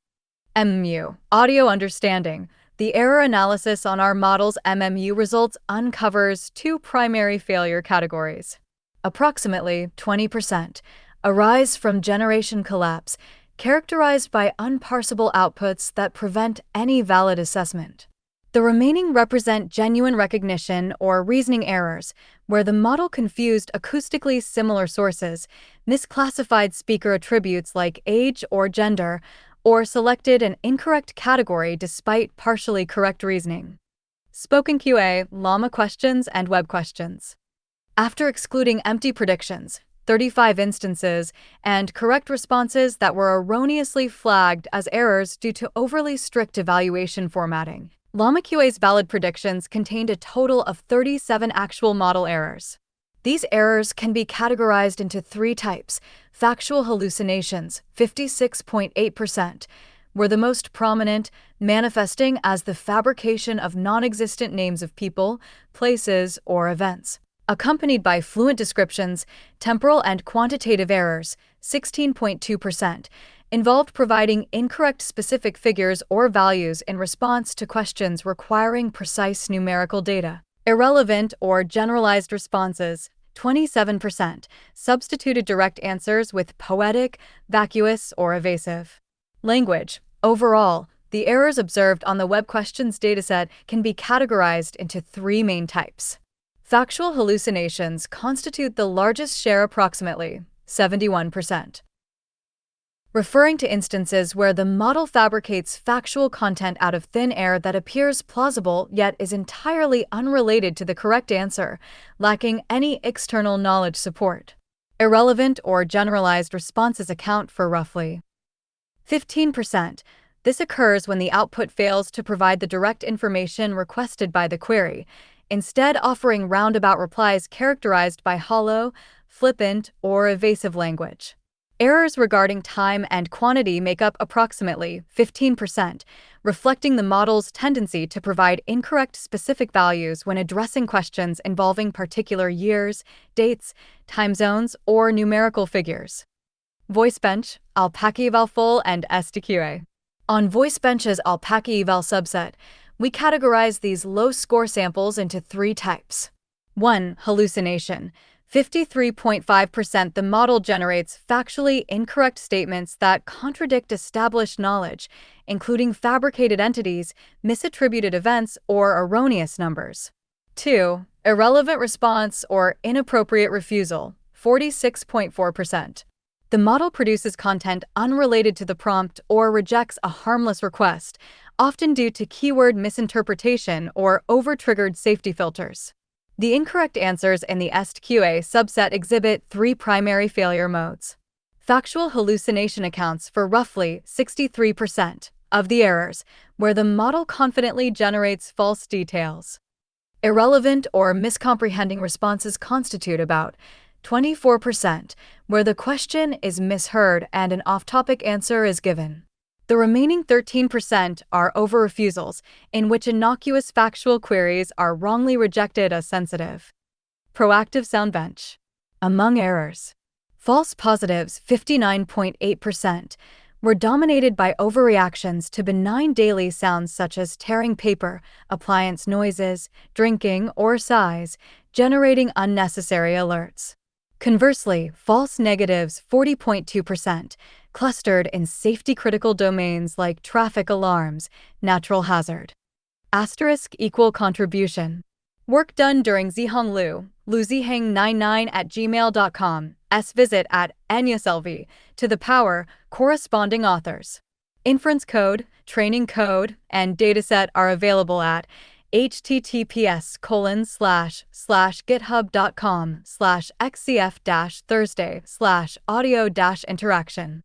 MMU, audio understanding. The error analysis on our model's MMU results uncovers two primary failure categories. Approximately 20% arise from generation collapse, characterized by unparsable outputs that prevent any valid assessment. The remaining represent genuine recognition or reasoning errors, where the model confused acoustically similar sources, misclassified speaker attributes like age or gender, or selected an incorrect category despite partially correct reasoning. Spoken QA, llama questions, and web questions. After excluding empty predictions, 35 instances, and correct responses that were erroneously flagged as errors due to overly strict evaluation formatting, Llama QA's valid predictions contained a total of 37 actual model errors. These errors can be categorized into three types. Factual hallucinations, 56.8%, were the most prominent, manifesting as the fabrication of non-existent names of people, places, or events, accompanied by fluent descriptions. Temporal and quantitative errors, 16.2%, involved providing incorrect specific figures or values in response to questions requiring precise numerical data. Irrelevant or generalized responses, 27%, substituted direct answers with poetic, vacuous, or evasive. Language. Overall, the errors observed on the web questions dataset can be categorized into three main types. Factual hallucinations constitute the largest share, approximately 71%. Referring to instances where the model fabricates factual content out of thin air that appears plausible yet is entirely unrelated to the correct answer, lacking any external knowledge support. Irrelevant or generalized responses account for roughly 15%. This occurs when the output fails to provide the direct information requested by the query, instead offering roundabout replies characterized by hollow, flippant, or evasive language. Errors regarding time and quantity make up approximately 15%, reflecting the model's tendency to provide incorrect specific values when addressing questions involving particular years, dates, time zones, or numerical figures. VoiceBench, AlpacaEval Full, and STQA. On VoiceBench's AlpacaEval subset, we categorize these low-score samples into three types. 1. Hallucination. 53.5%. The model generates factually incorrect statements that contradict established knowledge, including fabricated entities, misattributed events, or erroneous numbers. 2. Irrelevant response or inappropriate refusal. 46.4%. The model produces content unrelated to the prompt or rejects a harmless request, often due to keyword misinterpretation or over-triggered safety filters. The incorrect answers in the STQA subset exhibit three primary failure modes. Factual hallucination accounts for roughly 63% of the errors, where the model confidently generates false details. Irrelevant or miscomprehending responses constitute about 24%, where the question is misheard and an off-topic answer is given. The remaining 13% are over-refusals, in which innocuous factual queries are wrongly rejected as sensitive. Proactive soundbench. Among errors, false positives, 59.8%, were dominated by overreactions to benign daily sounds such as tearing paper, appliance noises, drinking, or sighs, generating unnecessary alerts. Conversely, false negatives 40.2% clustered in safety-critical domains like traffic alarms, natural hazard. Asterisk equal contribution. Work done during Zihong luziheng99@gmail.com. Visit at @anyaselvi to the power corresponding authors. Inference code, training code, and dataset are available at https://github.com/xcf-thursday/audio-interaction.